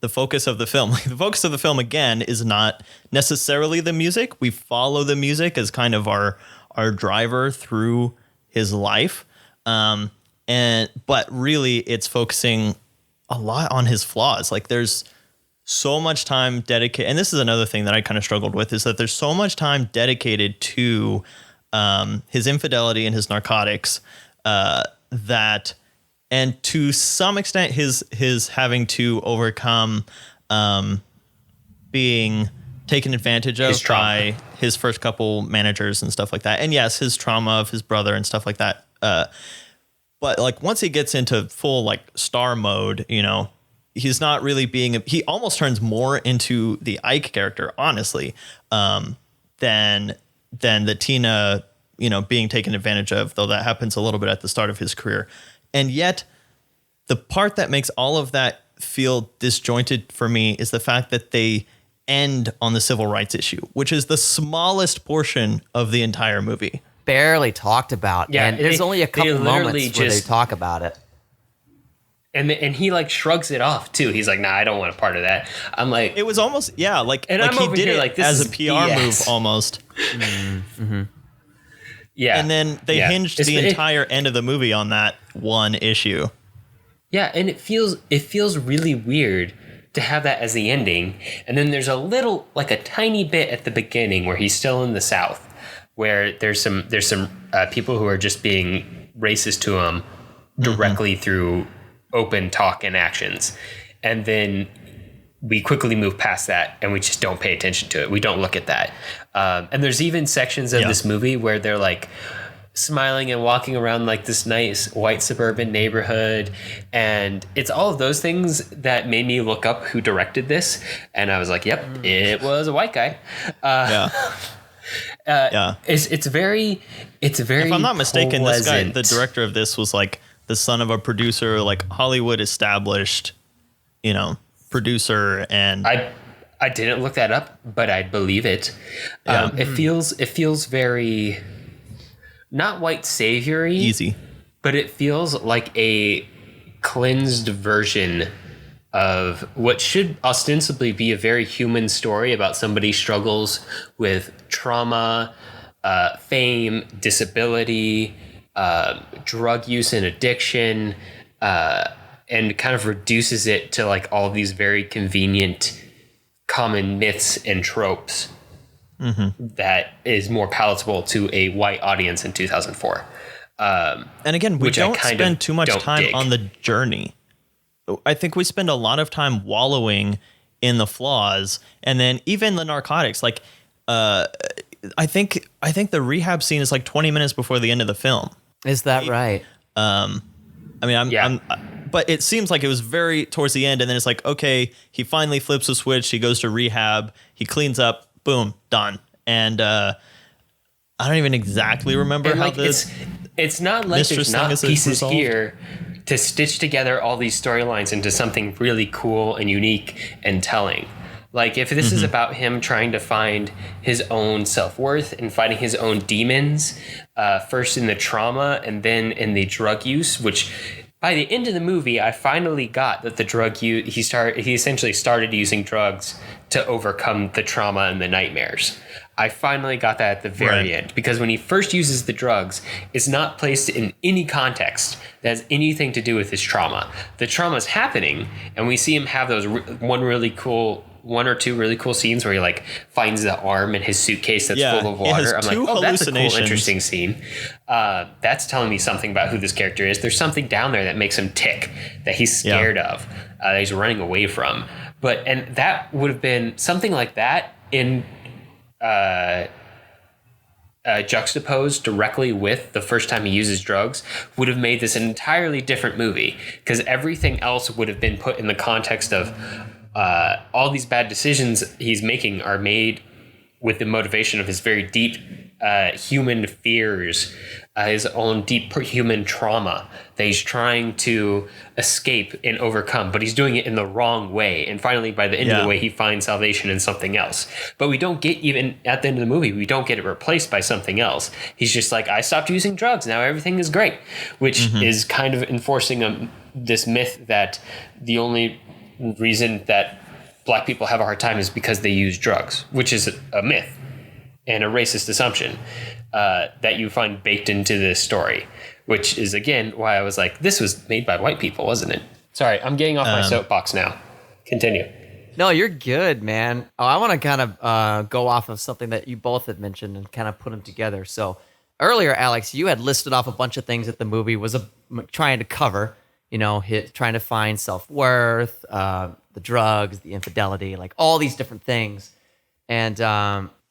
the focus of the film. Like, the focus of the film, again, is not necessarily the music. We follow the music as kind of our driver through his life. But really it's focusing a lot on his flaws. Like, there's so much time dedicated, and this is another thing that I kind of struggled with, is that there's so much time dedicated to his infidelity and his narcotics, that, and to some extent his having to overcome being taken advantage of by his first couple managers and stuff like that. And yes, his trauma of his brother and stuff like that. But like, once he gets into full like star mode, you know, he's not really he almost turns more into the Ike character, honestly, than the Tina, you know, being taken advantage of, though that happens a little bit at the start of his career. And yet the part that makes all of that feel disjointed for me is the fact that they end on the civil rights issue, which is the smallest portion of the entire movie. Barely talked about. Yeah, and there's only a couple moments where they talk about it. And he like shrugs it off too. He's like, "Nah, I don't want a part of that." I'm like, it was almost, yeah, like, and like I'm he over did here it like, this as is a PR BS. move almost. Yeah, and then they hinged the entire end of the movie on that one issue. Yeah, and it feels really weird to have that as the ending. And then there's a little, like a tiny bit at the beginning where he's still in the South, where there's some people who are just being racist to him directly through open talk and actions. And then we quickly move past that and we just don't pay attention to it. We don't look at that. And there's even sections of this movie where they're like smiling and walking around like this nice white suburban neighborhood. And it's all of those things that made me look up who directed this. And I was like, yep, it was a white guy. It's very if I'm not mistaken, pleasant. this guy, the director of this, was like the son of a producer, like Hollywood established, you know, producer. And I didn't look that up, but I believe it. It feels very not white saviory, easy, but it feels like a cleansed version of what should ostensibly be a very human story about somebody's struggles with trauma, fame, disability, drug use and addiction, and kind of reduces it to like all these very convenient common myths and tropes that is more palatable to a white audience in 2004. And again, we don't spend too much time on the journey. I think we spend a lot of time wallowing in the flaws, and then even the narcotics. Like, I think the rehab scene is like 20 minutes before the end of the film. Is that right? But it seems like it was very towards the end, and then it's like, okay, he finally flips a switch. He goes to rehab. He cleans up. Boom, done. And I don't even exactly remember how this. It's not like there's not pieces here to stitch together all these storylines into something really cool and unique and telling. Like, if this is about him trying to find his own self-worth and fighting his own demons, first in the trauma and then in the drug use, which by the end of the movie, I finally got that the drug use, he essentially started using drugs to overcome the trauma and the nightmares. I finally got that at the very end, because when he first uses the drugs, it's not placed in any context that has anything to do with his trauma. The trauma's happening, and we see him have those one or two really cool scenes where he like finds the arm in his suitcase that's full of water. I'm like, oh, that's a cool, interesting scene. That's telling me something about who this character is. There's something down there that makes him tick, that he's scared of, that he's running away from. And that would have been something like that in juxtaposed directly with the first time he uses drugs would have made this an entirely different movie, because everything else would have been put in the context of all these bad decisions he's making are made with the motivation of his very deep human fears, his own deep human trauma that he's trying to escape and overcome, but he's doing it in the wrong way. And finally, by the end of the way, he finds salvation in something else. But we don't get, even at the end of the movie, we don't get it replaced by something else. He's just like, I stopped using drugs, now everything is great, which is kind of enforcing this myth that the only reason that black people have a hard time is because they use drugs, which is a myth and a racist assumption that you find baked into this story, which is, again, why I was like, this was made by white people, wasn't it? Sorry, I'm getting off my soapbox now. Continue. No, you're good, man. Oh, I want to kind of go off of something that you both had mentioned and kind of put them together. So earlier, Alex, you had listed off a bunch of things that the movie was trying to cover, trying to find self-worth, the drugs, the infidelity, like all these different things. And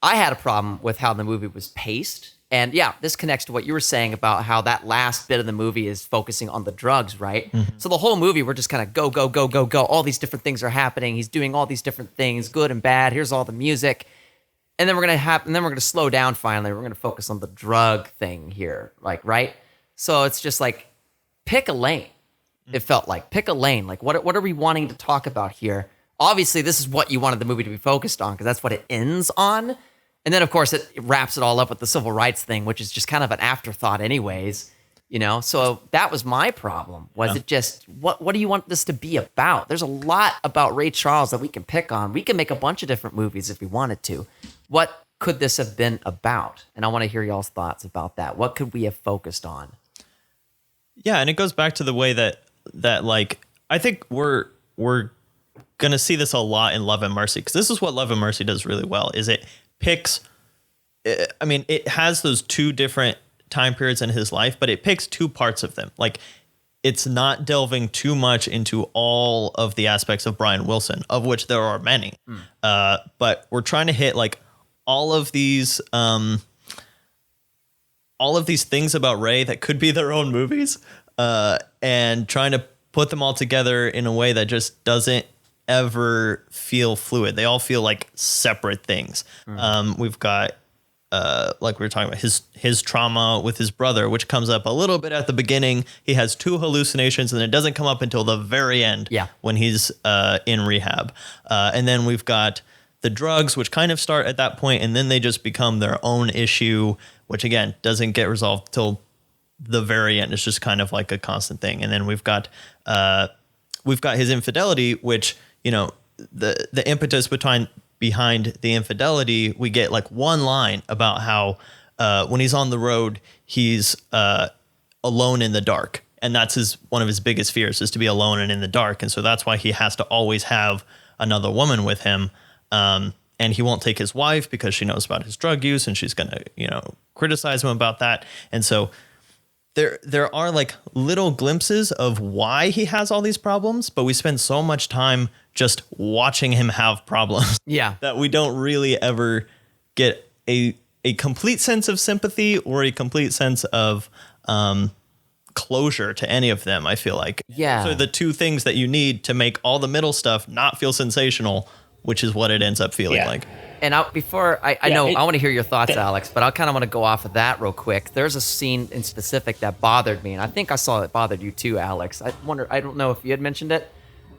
I had a problem with how the movie was paced. And yeah, this connects to what you were saying about how that last bit of the movie is focusing on the drugs, right? So the whole movie, we're just kind of go, go, go, go, go. All these different things are happening. He's doing all these different things, good and bad. Here's all the music. And then we're gonna slow down finally. We're gonna focus on the drug thing here, like, right? So it's just like, pick a lane. It felt like, pick a lane. Like, what are we wanting to talk about here? Obviously, this is what you wanted the movie to be focused on, because that's what it ends on. And then, of course, it wraps it all up with the civil rights thing, which is just kind of an afterthought anyways, So that was my problem. Was it just, what do you want this to be about? There's a lot about Ray Charles that we can pick on. We can make a bunch of different movies if we wanted to. What could this have been about? And I want to hear y'all's thoughts about that. What could we have focused on? Yeah, and it goes back to the way that like, I think we're going to see this a lot in Love and Mercy, because this is what Love and Mercy does really well, is it picks, it has those two different time periods in his life, but it picks two parts of them. Like, it's not delving too much into all of the aspects of Brian Wilson, of which there are many. But we're trying to hit like all of these things about Ray that could be their own movies, and trying to put them all together in a way that just doesn't ever feel fluid. They all feel like separate things. We've got like we were talking about his trauma with his brother, which comes up a little bit at the beginning. He has two hallucinations, and it doesn't come up until the very end, when he's in rehab. And then we've got the drugs, which kind of start at that point, and then they just become their own issue, which again doesn't get resolved till the very end. It's just kind of like a constant thing. And then we've got his infidelity, which, the impetus behind the infidelity, we get like one line about how when he's on the road, he's alone in the dark. And that's one of his biggest fears, is to be alone and in the dark. And so that's why he has to always have another woman with him. And he won't take his wife because she knows about his drug use, and she's going to, criticize him about that. And so there are like little glimpses of why he has all these problems, but we spend so much time just watching him have problems that we don't really ever get a complete sense of sympathy or a complete sense of closure to any of them, I feel like. Yeah. So the two things that you need to make all the middle stuff not feel sensational, which is what it ends up feeling like. And I want to hear your thoughts, Alex, but I kind of want to go off of that real quick. There's a scene in specific that bothered me, and I think I saw it bothered you too, Alex. I don't know if you had mentioned it,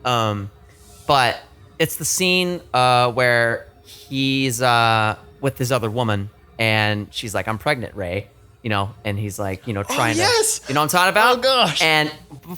but it's the scene where he's with his other woman, and she's like, "I'm pregnant, Ray," and he's like, trying to, you know what I'm talking about? Oh gosh! And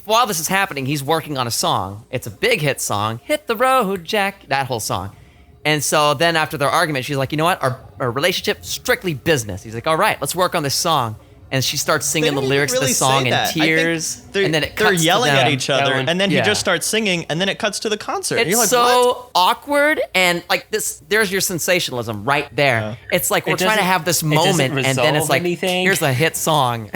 while this is happening, he's working on a song. It's a big hit song, "Hit the Road, Jack," that whole song. And so then after their argument, she's like, you know what? Our relationship, strictly business. He's like, all right, let's work on this song. And she starts singing the lyrics of the song in tears. And then it cuts they're yelling to them. at each other, and then he Yeah. just starts singing, and then it cuts to the concert. It's and you're like, so what? awkward, and like this, there's your sensationalism right there. It's like we're trying to have this moment, and then it's like, here's a hit song.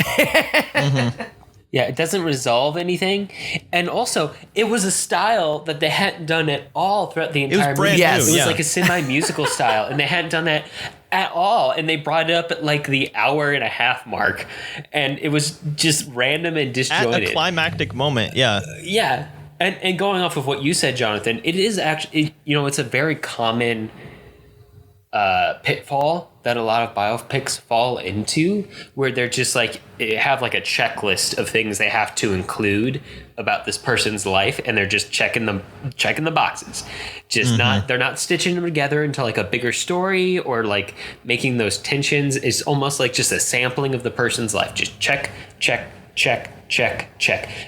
Yeah, it doesn't resolve anything. And also, it was a style that they hadn't done at all throughout the entire brand movie. new, It was yeah. like a semi-musical style, and they hadn't done that at all. And they brought it up at like the hour and a half mark. And it was just random and At disjointed. a climactic moment, yeah. Yeah. And going off of what you said, Jonathan, it is actually, it's a very common pitfall that a lot of biopics fall into, where they're just like have like a checklist of things they have to include about this person's life, and they're just checking the boxes, just they're not stitching them together into like a bigger story, or like making those tensions. It's almost like just a sampling of the person's life, just check,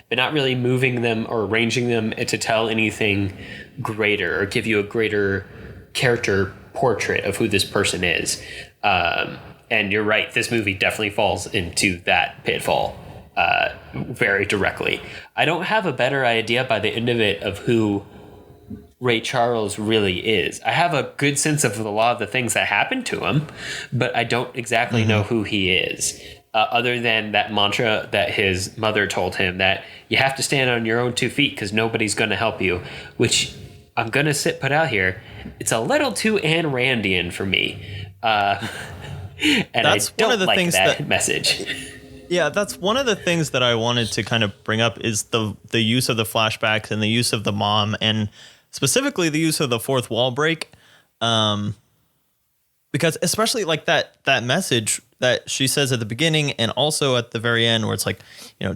but not really moving them or arranging them to tell anything greater or give you a greater character portrait of who this person is. And you're right, this movie definitely falls into that pitfall very directly. I don't have a better idea by the end of it of who Ray Charles really is. I have a good sense of a lot of the things that happened to him, but I don't exactly know who he is. Other than that mantra that his mother told him, that you have to stand on your own 2 feet because nobody's going to help you, which I'm going to put out here. It's a little too Ayn Randian for me. And That's I don't one of the like things that message. Yeah, that's one of the things that I wanted to kind of bring up is the use of the flashbacks and the use of the mom, and specifically the use of the fourth wall break. Because especially like that message that she says at the beginning and also at the very end, where it's like,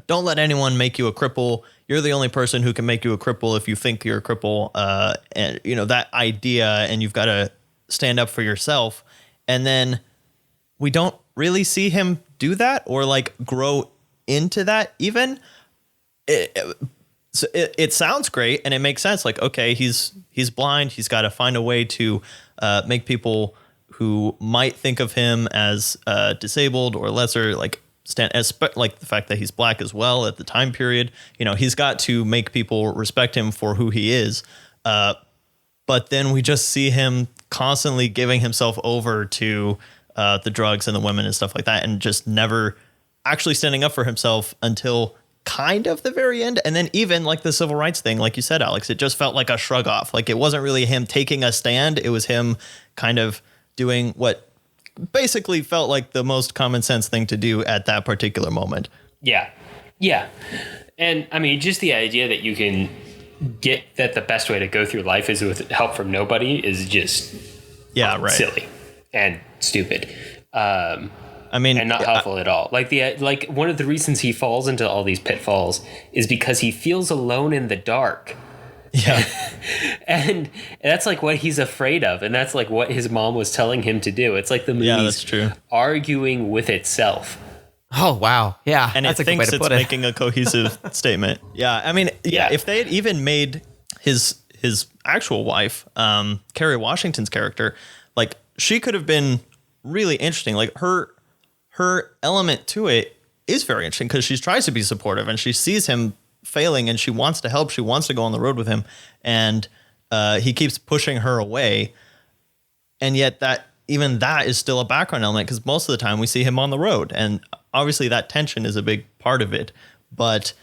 don't let anyone make you a cripple. You're the only person who can make you a cripple if you think you're a cripple. And that idea, and you've got to stand up for yourself. And then we don't really see him do that or like grow into that even. It sounds great and it makes sense. Like, okay, he's blind. He's got to find a way to make people who might think of him as disabled or lesser, like like the fact that he's black as well at the time period. He's got to make people respect him for who he is. But then we just see him constantly giving himself over to the drugs and the women and stuff like that, and just never actually standing up for himself until kind of the very end. And then even like the civil rights thing, like you said, Alex, it just felt like a shrug off. Like it wasn't really him taking a stand. It was him kind of doing what basically felt like the most common sense thing to do at that particular moment. Yeah. And I mean, just the idea that you can get that the best way to go through life is with help from nobody is just silly and stupid. I mean, and not helpful at all. Like one of the reasons he falls into all these pitfalls is because he feels alone in the dark. Yeah. And that's like what he's afraid of, and that's like what his mom was telling him to do. It's like the movie's arguing with itself. Oh wow, yeah, and that's it a good way thinks to it's put it. making a cohesive statement. Yeah, I mean, if they had even made his actual wife, Kerry Washington's character, like she could have been really interesting. Like her element to it is very interesting because she tries to be supportive and she sees him failing and she wants to help. She wants to go on the road with him, and he keeps pushing her away. And yet that is still a background element because most of the time we see him on the road, and obviously that tension is a big part of it. But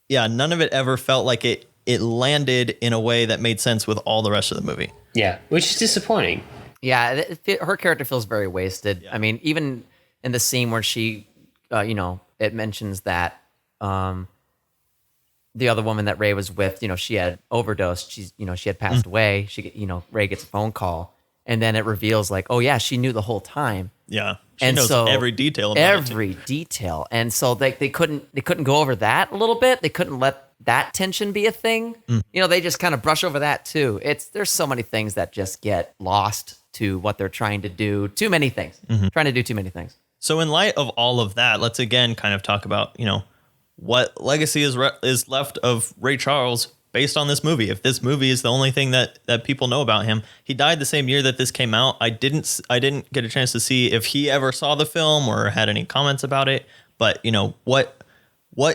yeah, none of it ever felt like it landed in a way that made sense with all the rest of the movie. Yeah, which is disappointing. Yeah, her character feels very wasted. Yeah. I mean, even in the scene where she, it mentions that the other woman that Ray was with, she had overdosed. She had passed away. Ray gets a phone call, and then it reveals like, oh yeah, she knew the whole time. Yeah, she knows every detail about every detail, and so they couldn't go over that a little bit. They couldn't let that tension be a thing. They just kind of brush over that too. There's so many things that just get lost to what they're trying to do. Too many things. Trying to do too many things. So in light of all of that, let's again kind of talk about, what legacy is left of Ray Charles based on this movie. If this movie is the only thing that people know about him, he died the same year that this came out. I didn't get a chance to see if he ever saw the film or had any comments about it. But you know, what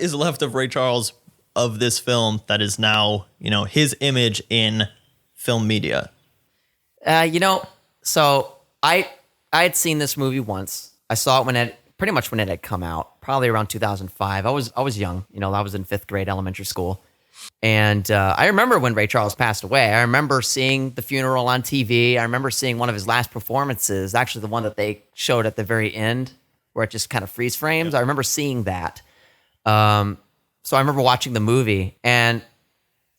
is left of Ray Charles of this film that is now, you know, his image in film media? So I had seen this movie once. I saw it pretty much when it had come out, probably around 2005. I was young, I was in 5th grade elementary school. And I remember when Ray Charles passed away. I remember seeing the funeral on TV. I remember seeing one of his last performances, actually the one that they showed at the very end, where it just kind of freeze frames. I remember seeing that. So I remember watching the movie, and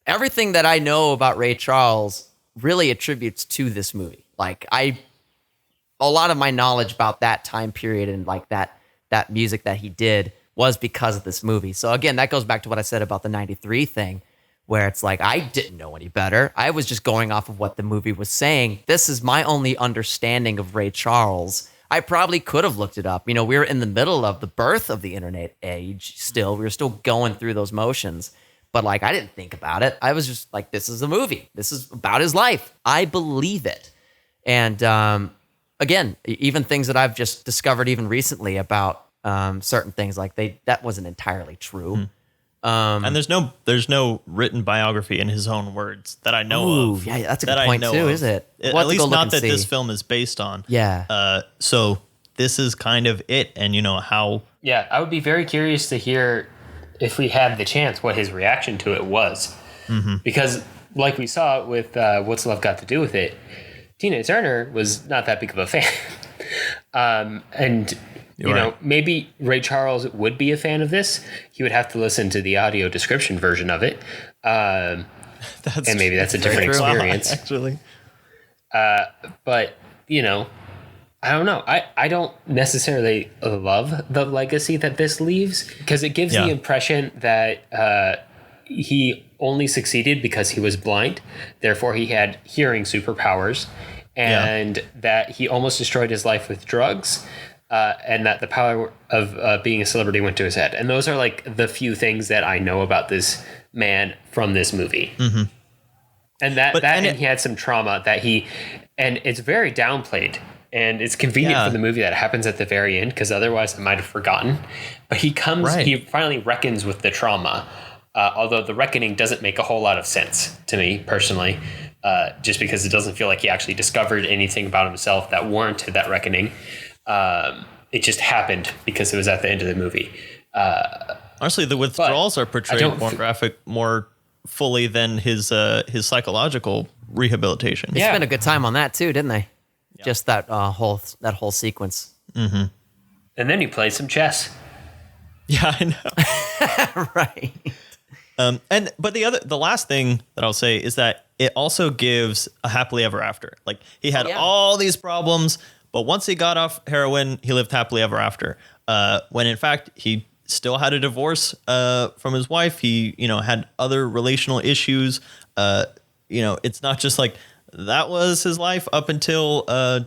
everything that I know about Ray Charles really attributes to this movie. Like a lot of my knowledge about that time period and like that music that he did was because of this movie. So again, that goes back to what I said about the 93 thing, where it's like, I didn't know any better. I was just going off of what the movie was saying. This is my only understanding of Ray Charles. I probably could have looked it up. We were in the middle of the birth of the internet age still. We were still going through those motions. But like, I didn't think about it. I was just like, this is a movie. This is about his life. I believe it. And again, even things that I've just discovered even recently about certain things, like that wasn't entirely true. And there's no written biography in his own words that I know of. Yeah, that's a good point too, is it? At least not that this film is based on. Yeah. So this is kind of it, and how. Yeah, I would be very curious to hear, if we had the chance, what his reaction to it was. Mm-hmm. Because like we saw with What's Love Got to Do with It, Tina Turner was not that big of a fan. And maybe Ray Charles would be a fan of this. He would have to listen to the audio description version of it. And maybe that's a different experience. Actually. But, I don't know. I don't necessarily love the legacy that this leaves, because it gives the impression that he only succeeded because he was blind. Therefore, he had hearing superpowers, and that he almost destroyed his life with drugs. And that the power of being a celebrity went to his head. And those are like the few things that I know about this man from this movie. Mm-hmm. And he had some trauma and it's very downplayed. And it's convenient for the movie that it happens at the very end, because otherwise I might have forgotten. But he finally reckons with the trauma. Although the reckoning doesn't make a whole lot of sense to me personally, just because it doesn't feel like he actually discovered anything about himself that warranted that reckoning. It just happened because it was at the end of the movie. Honestly, the withdrawals are portrayed more fully than his psychological rehabilitation. They spent a good time on that too, didn't they? Yeah. Just that whole sequence. Mm-hmm. And then he played some chess. Yeah, I know. Right. But the last thing that I'll say is that it also gives a happily ever after. Like, he had all these problems, but once he got off heroin, he lived happily ever after. When in fact, he still had a divorce from his wife. He, had other relational issues. It's not just like that was his life up until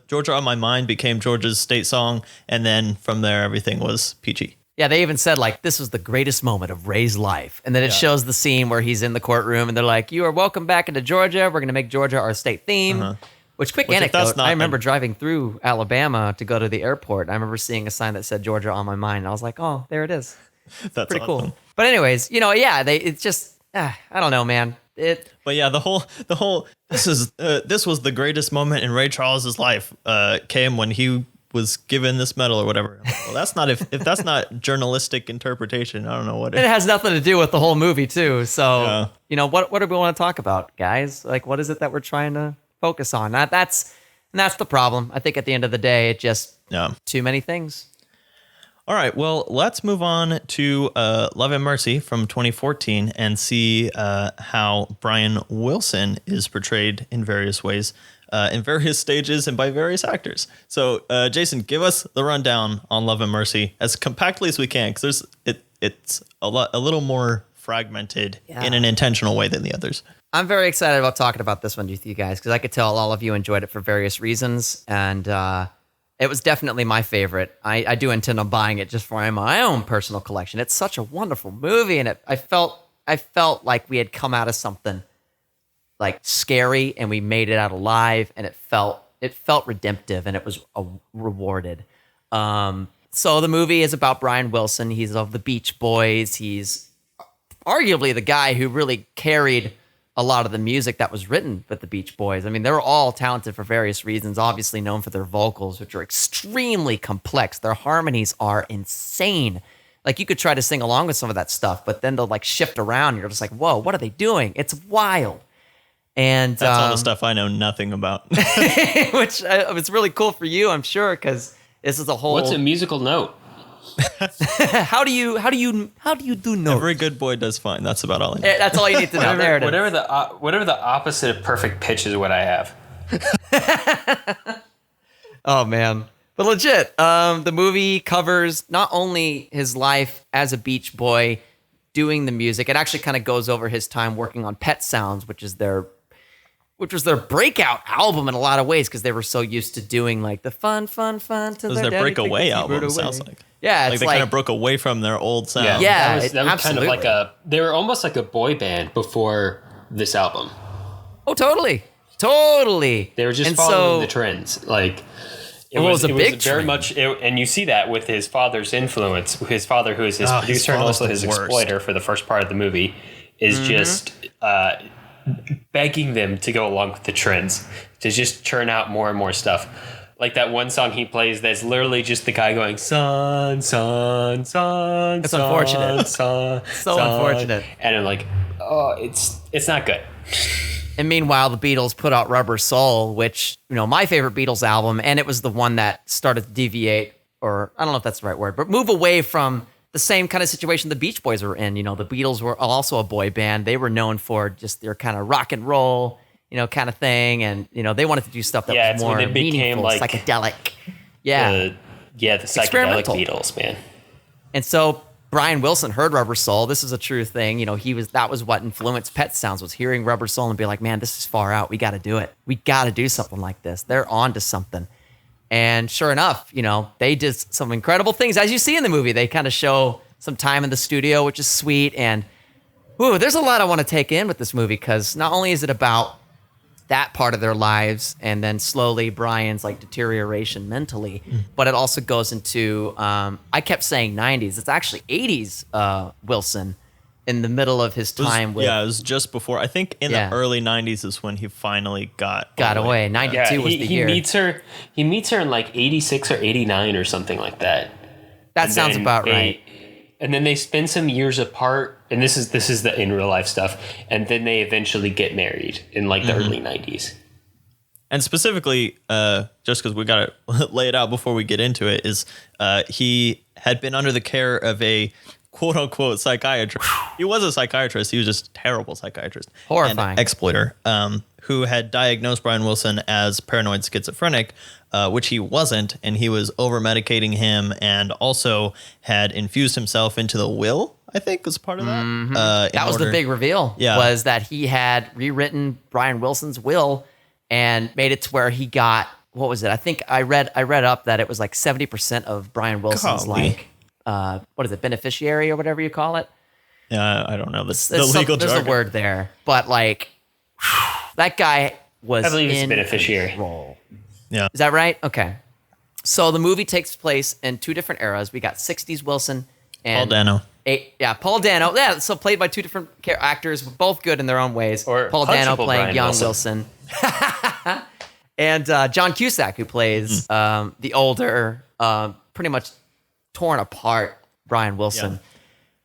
Georgia on My Mind became Georgia's state song. And then from there, everything was peachy. Yeah, they even said, like, this was the greatest moment of Ray's life. And then it shows the scene where he's in the courtroom and they're like, you are welcome back into Georgia. We're going to make Georgia our state theme. Uh-huh. Which anecdote, I remember driving through Alabama to go to the airport. And I remember seeing a sign that said Georgia on My Mind. And I was like, oh, there it is. That's pretty awesome. Cool. But anyways, it's just, I don't know, man. But yeah, the whole this was the greatest moment in Ray Charles's life came when he was given this medal or whatever. Well, that's not if that's not journalistic interpretation, I don't know what it is. It has nothing to do with the whole movie too. So, what do we want to talk about, guys? Like, what is it that we're trying to focus on? That's the problem. I think at the end of the day, it just too many things. All right, well, let's move on to Love and Mercy from 2014 and see how Brian Wilson is portrayed in various ways, in various stages and by various actors. So, Jason, give us the rundown on Love and Mercy as compactly as we can, because it's a little more fragmented in an intentional way than the others. I'm very excited about talking about this one with you guys, because I could tell all of you enjoyed it for various reasons, and it was definitely my favorite. I do intend on buying it just for my own personal collection. It's such a wonderful movie, and I felt I felt like we had come out of something like scary and we made it out alive, and it felt redemptive, and it was rewarded. So the movie is about Brian Wilson. He's of the Beach Boys. He's arguably the guy who really carried a lot of the music that was written with the Beach Boys. I mean, they were all talented for various reasons, obviously known for their vocals, which are extremely complex. Their harmonies are insane. Like, you could try to sing along with some of that stuff, but then they'll like shift around. You're just like, whoa, what are they doing? It's wild. And that's all the stuff I know nothing about. Which it's really cool for you, I'm sure, because this is a whole. What's a musical note? How do you do notes? Every good boy does fine. That's about all I know. That's all you need to know. There it is. Whatever the opposite of perfect pitch is what I have. Oh man. But legit, the movie covers not only his life as a Beach Boy doing the music, it actually kind of goes over his time working on Pet Sounds, which was their breakout album in a lot of ways, because they were so used to doing like the fun to It was their breakaway album, sounds like. Yeah, like they kind of broke away from their old sound. Yeah, that was kind of like they were almost like a boy band before this album. Oh, totally. They were just following the trends. Like, it was a big very much, and you see that with his father's influence. His father, who is his producer and also his exploiter for the first part of the movie, is just begging them to go along with the trends, to just churn out more and more stuff. Like that one song he plays that's literally just the guy going, sun, sun, sun, It's sun, unfortunate. sun, So sun. unfortunate. And I'm like, oh, it's not good. And meanwhile, the Beatles put out Rubber Soul, which, my favorite Beatles album, and it was the one that started to deviate, or I don't know if that's the right word, but move away from the same kind of situation the Beach Boys were in. The Beatles were also a boy band. They were known for just their kind of rock and roll, kind of thing. And, they wanted to do stuff that was more meaningful, like psychedelic. The psychedelic Beatles, man. And so Brian Wilson heard Rubber Soul. This is a true thing. That was what influenced Pet Sounds, was hearing Rubber Soul and be like, man, this is far out. We got to do it. We got to do something like this. They're on to something. And sure enough, they did some incredible things. As you see in the movie, they kind of show some time in the studio, which is sweet. And there's a lot I want to take in with this movie, because not only is it about that part of their lives and then slowly Brian's like deterioration mentally, but it also goes into, I kept saying 90s. It's actually 80s Wilson in the middle of his time with... Yeah, it was just before. I think in the early 90s is when he finally got away. 92 was the year. He meets her in like 86 or 89 or something like that. That sounds about right. And then they spend some years apart, and this is the in real life stuff, and then they eventually get married in like the early 90s. And specifically, just because we got to lay it out before we get into it, is he had been under the care of a quote-unquote psychiatrist. He was a psychiatrist. He was just a terrible psychiatrist. Horrifying. And exploiter, who had diagnosed Brian Wilson as paranoid schizophrenic, which he wasn't, and he was over-medicating him and also had infused himself into the will, I think, was part of that. That was the big reveal, was that he had rewritten Brian Wilson's will and made it to where he got, what was it? I think I read up that it was like 70% of Brian Wilson's what is it, beneficiary or whatever you call it? I don't know. The legal there's jargon. a word there, but like that guy was I believe it's in beneficiary. Control. Yeah. Is that right? Okay. So the movie takes place in two different eras. We got 60s Wilson and Paul Dano. Paul Dano. Yeah, so played by two different actors, both good in their own ways. Or Paul Dano punchable playing Brian young Wilson. and John Cusack, who plays the older, pretty much torn apart Brian Wilson.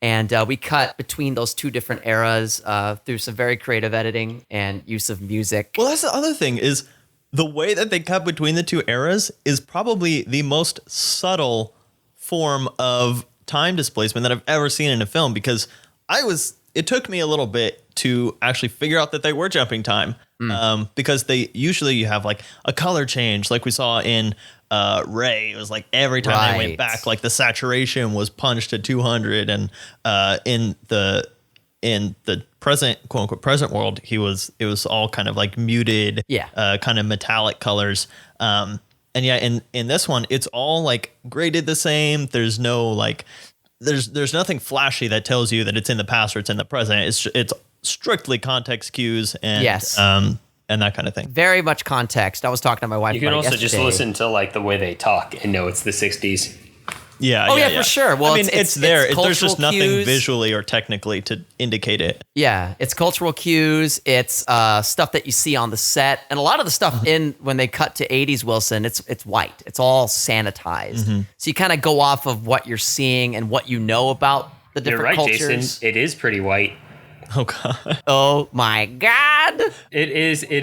And we cut between those two different eras through some very creative editing and use of music. Well, that's the other thing, is the way that they cut between the two eras is probably the most subtle form of time displacement that I've ever seen in a film, because it took me a little bit to actually figure out that they were jumping time, because you have like a color change, like we saw in Ray. It was like every time they went back, like the saturation was punched to 200, and in the present, quote unquote present world, it was all kind of like muted, kind of metallic colors. And in this one, it's all like graded the same. There's no like there's nothing flashy that tells you that it's in the past or it's in the present. It's strictly context cues and Yes. And that kind of thing. Very much context. I was talking to my wife. You can about it also just yesterday. listen to like the way they talk and know it's the 60s. Yeah. Oh, yeah, for sure. Well, I mean, it's there. There's just cultural nothing cues. visually or technically to indicate it. Yeah, it's cultural cues. It's stuff that you see on the set, and a lot of the stuff in when they cut to 80s Wilson, it's white. It's all sanitized. So you kind of go off of what you're seeing and what you know about the You're different right, cultures. Jason. It is pretty white. Oh god. Oh my god! It is. It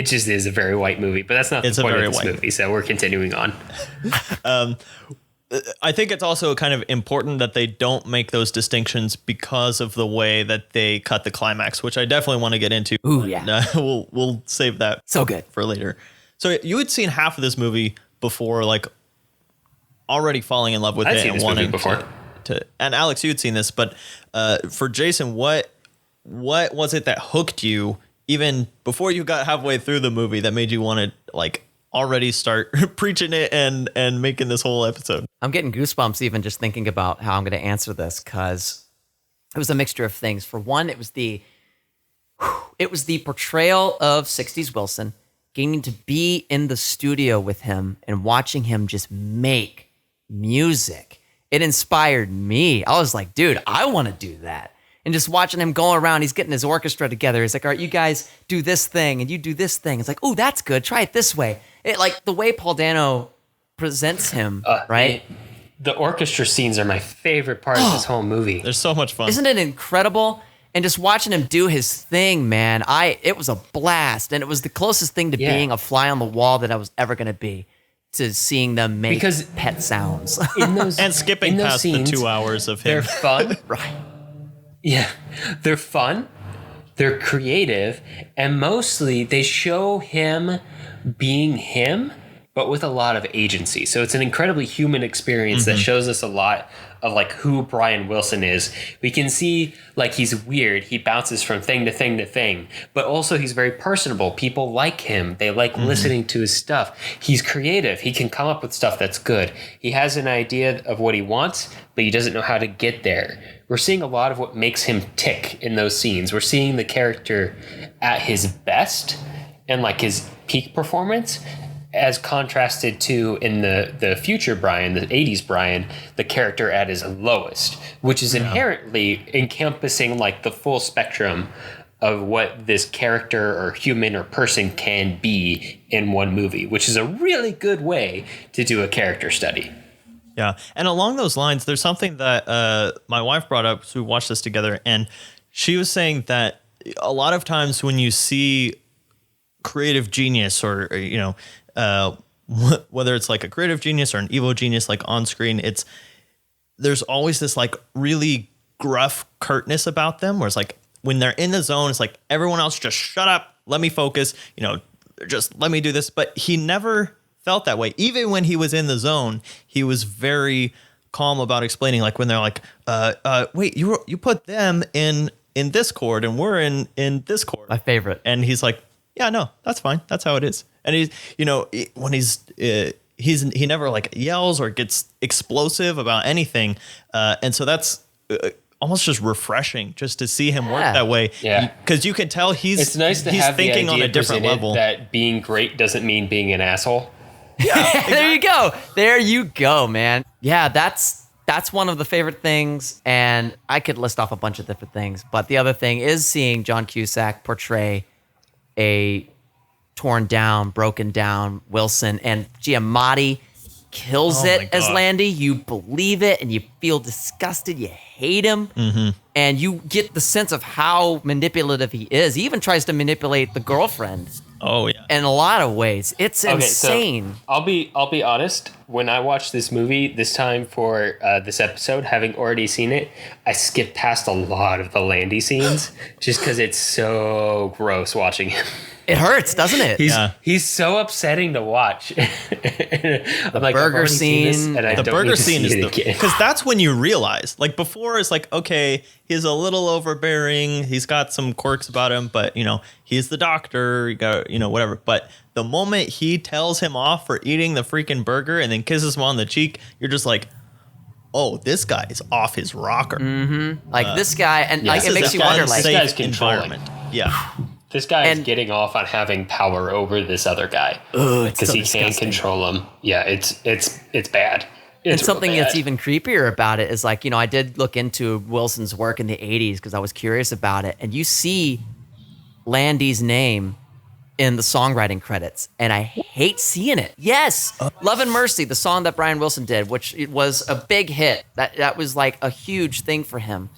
just is a very white movie, but that's not It's the a point very of this white movie. So we're continuing on. I think it's also kind of important that they don't make those distinctions because of the way that they cut the climax, which I definitely want to get into. Ooh, yeah. We'll save that So good. for later. So you had seen half of this movie before, like already falling in love with I'd it seen and this movie wanting before. to. And Alex, you had seen this, but for Jason, what was it that hooked you even before you got halfway through the movie that made you want to like already start preaching it and making this whole episode? I'm getting goosebumps even just thinking about how I'm going to answer this because it was a mixture of things. For one, it was the portrayal of 60s Wilson, getting to be in the studio with him and watching him just make music. It inspired me. I was like, dude, I want to do that. And just watching him going around, he's getting his orchestra together. He's like, all right, you guys do this thing and you do this thing. It's like, oh, that's good. Try it this way. It like the way Paul Dano presents him, right? The orchestra scenes are my favorite part of this whole movie. There's so much fun. Isn't it incredible? And just watching him do his thing, man, it was a blast. And it was the closest thing to being a fly on the wall that I was ever going to be, to seeing them make Because- pet sounds. In those and skipping in those past scenes, the 2 hours of they're him. fun. Right. Yeah, they're fun. They're creative, and mostly they show him being him, but with a lot of agency. So it's an incredibly human experience that shows us a lot of like who Brian Wilson is. We can see like he's weird. He bounces from thing to thing to thing, but also he's very personable. People like him. They like listening to his stuff. He's creative. He can come up with stuff that's good. He has an idea of what he wants, but he doesn't know how to get there. We're seeing a lot of what makes him tick in those scenes. We're seeing the character at his best and like his peak performance, as contrasted to in the future Brian, the 80s Brian, the character at his lowest, which is inherently encompassing like the full spectrum of what this character or human or person can be in one movie, which is a really good way to do a character study. Yeah. And along those lines, there's something that my wife brought up. So we watched this together, and she was saying that a lot of times when you see creative genius or you know, whether it's like a creative genius or an evil genius, like on screen, there's always this like really gruff curtness about them where it's like when they're in the zone, it's like everyone else just shut up, let me focus, you know, just let me do this. But he never felt that way. Even when he was in the zone, he was very calm about explaining, like when they're like, wait, you put them in this chord and we're in this chord. My favorite. And he's like, yeah, no, that's fine. That's how it is. And he's, you know, when he never like yells or gets explosive about anything. And so that's almost just refreshing just to see him work that way. Yeah. Because you can tell It's nice to he's have thinking the on idea a different presented level. that being great doesn't mean being an asshole. There you go. There you go, man. Yeah, that's one of the favorite things, and I could list off a bunch of different things. But the other thing is seeing John Cusack portray a torn down, broken down Wilson, and Giamatti kills Oh my it as God. Landy. You believe it, and you feel disgusted. You hate him, and you get the sense of how manipulative he is. He even tries to manipulate the girlfriend Oh yeah. in a lot of ways. It's insane. So I'll be honest. When I watched this movie this time for this episode, having already seen it, I skipped past a lot of the Landy scenes just because it's so gross watching him. It hurts, doesn't it? He's so upsetting to watch. The burger scene. The burger scene is because that's when you realize, like before it's like, okay, he's a little overbearing, he's got some quirks about him, but you know, he's the doctor, you got, you know, whatever. But the moment he tells him off for eating the freaking burger and then kisses him on the cheek, you're just like, oh, this guy is off his rocker. Like this guy, and yeah, like, it makes you wonder, like, this guy's controlling. environment. Yeah. This guy is And- getting off on having power over this other guy it's because so he can't disgusting. control him. Yeah, it's bad. And It's something real that's bad. even creepier about it is, like, I did look into Wilson's work in the 80s because I was curious about it. And you see Landy's name in the songwriting credits, and I hate seeing it. Yes, Love and Mercy, the song that Brian Wilson did, which it was a big hit. That was like a huge thing for him.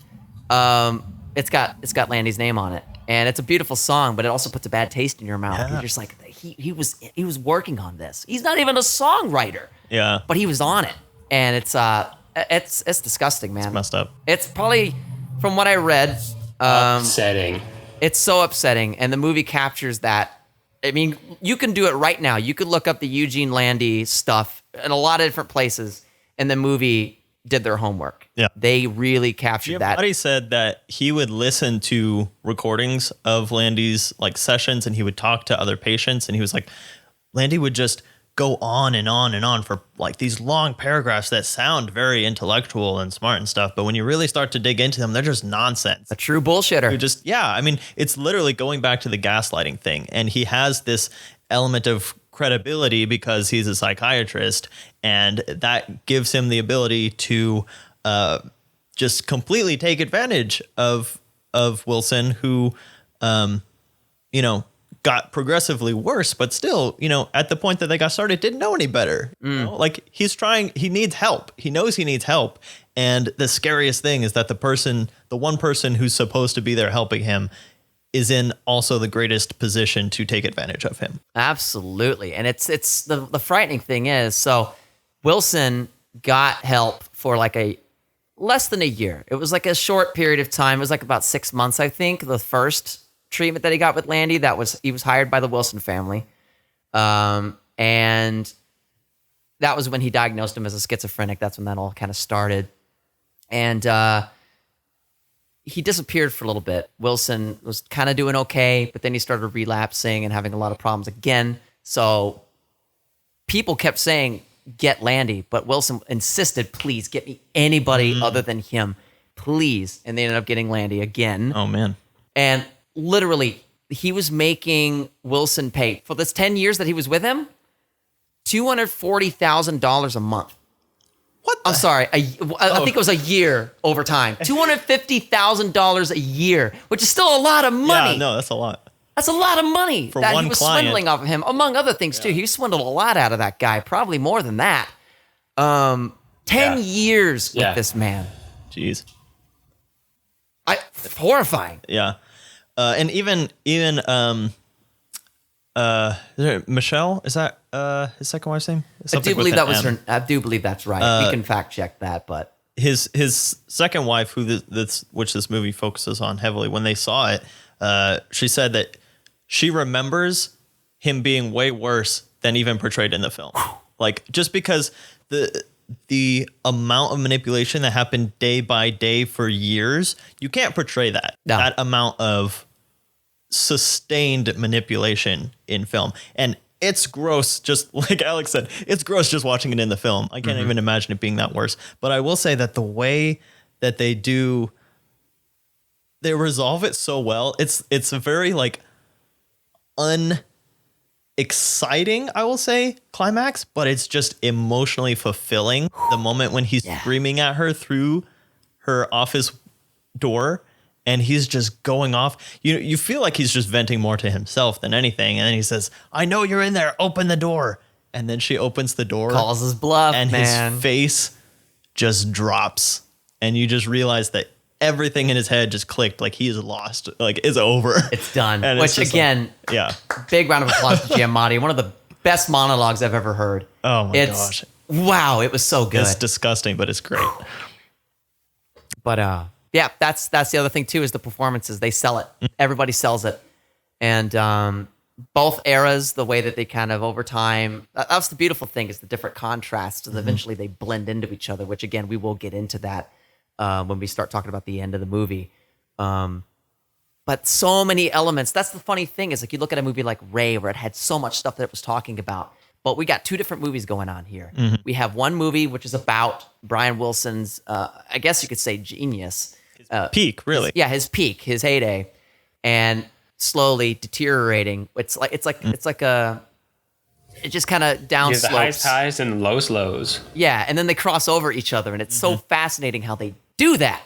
It's got Landy's name on it, and it's a beautiful song, but it also puts a bad taste in your mouth. Yeah. You're just like, he was working on this. He's not even a songwriter, Yeah. but he was on it, and it's disgusting, man. Messed up. It's probably, from what I read, Upsetting. it's so upsetting, and the movie captures that. I mean, you can do it right now. You could look up the Eugene Landy stuff in a lot of different places, and the movie did their homework. Yeah. They really captured that. Giamatti said that he would listen to recordings of Landy's like sessions, and he would talk to other patients, and he was like, Landy would just go on and on and on for like these long paragraphs that sound very intellectual and smart and stuff, but when you really start to dig into them, they're just nonsense. A true bullshitter. You just, yeah, I mean, it's literally going back to the gaslighting thing, and he has this element of credibility because he's a psychiatrist, and that gives him the ability to just completely take advantage of Wilson, who got progressively worse, but still, at the point that they got started, didn't know any better. Like, he's trying, he needs help. He knows he needs help. And the scariest thing is that the one person who's supposed to be there helping him is in also the greatest position to take advantage of him. Absolutely. And it's the frightening thing is, so Wilson got help for like less than a year. It was like a short period of time. It was like about 6 months, I think, the first treatment that he got with Landy. He was hired by the Wilson family. And that was when he diagnosed him as a schizophrenic. That's when that all kind of started. And he disappeared for a little bit. Wilson was kind of doing okay, but then he started relapsing and having a lot of problems again. So people kept saying, get Landy, but Wilson insisted, please get me anybody other than him, please. And they ended up getting Landy again. Oh, man. And literally, he was making Wilson pay for this 10 years that he was with him, $240,000 a month. What? I'm sorry. I think it was a year over time. $250,000 a year, which is still a lot of money. Yeah, no, that's a lot. That's a lot of money For that one he was client. swindling off of him, among other things, too. He swindled a lot out of that guy, probably more than that. 10 years with this man. Jeez. Horrifying. Yeah. And even Michelle, is that his second wife's name? I do believe that was her. I do believe that's right. We can fact check that, but His second wife, which this movie focuses on heavily, when they saw it, she said that she remembers him being way worse than even portrayed in the film. Like, just because the amount of manipulation that happened day by day for years, you can't portray that. No. That amount of sustained manipulation in film. And it's gross, just like Alex said, it's gross just watching it in the film. I can't even imagine it being that worse. But I will say that the way that they resolve it so well. It's a very like unexciting, I will say, climax, but it's just emotionally fulfilling. The moment when he's screaming at her through her office door, and he's just going off. You feel like he's just venting more to himself than anything. And then he says, I know you're in there. Open the door. And then she opens the door. calls his bluff, And man. his face just drops. And you just realize that everything in his head just clicked. Like, he is lost. Like, it's over. It's done. And Which, it's just again, yeah. big round of applause to Giamatti. One of the best monologues I've ever heard. Oh, my gosh. Wow, it was so good. It's disgusting, but it's great. But yeah, that's the other thing too, is the performances. They sell it. Everybody sells it. And both eras, the way that they kind of over time, that's the beautiful thing, is the different contrasts, and eventually they blend into each other, which again, we will get into that when we start talking about the end of the movie. But so many elements. That's the funny thing, is like, you look at a movie like Ray, where it had so much stuff that it was talking about, But we got two different movies going on here. We have one movie which is about Brian Wilson's, I guess you could say, genius. Peak, really. His peak, his heyday, and slowly deteriorating. It just kind of downslopes. The highest highs and lowest lows. Yeah, and then they cross over each other, and it's so fascinating how they do that.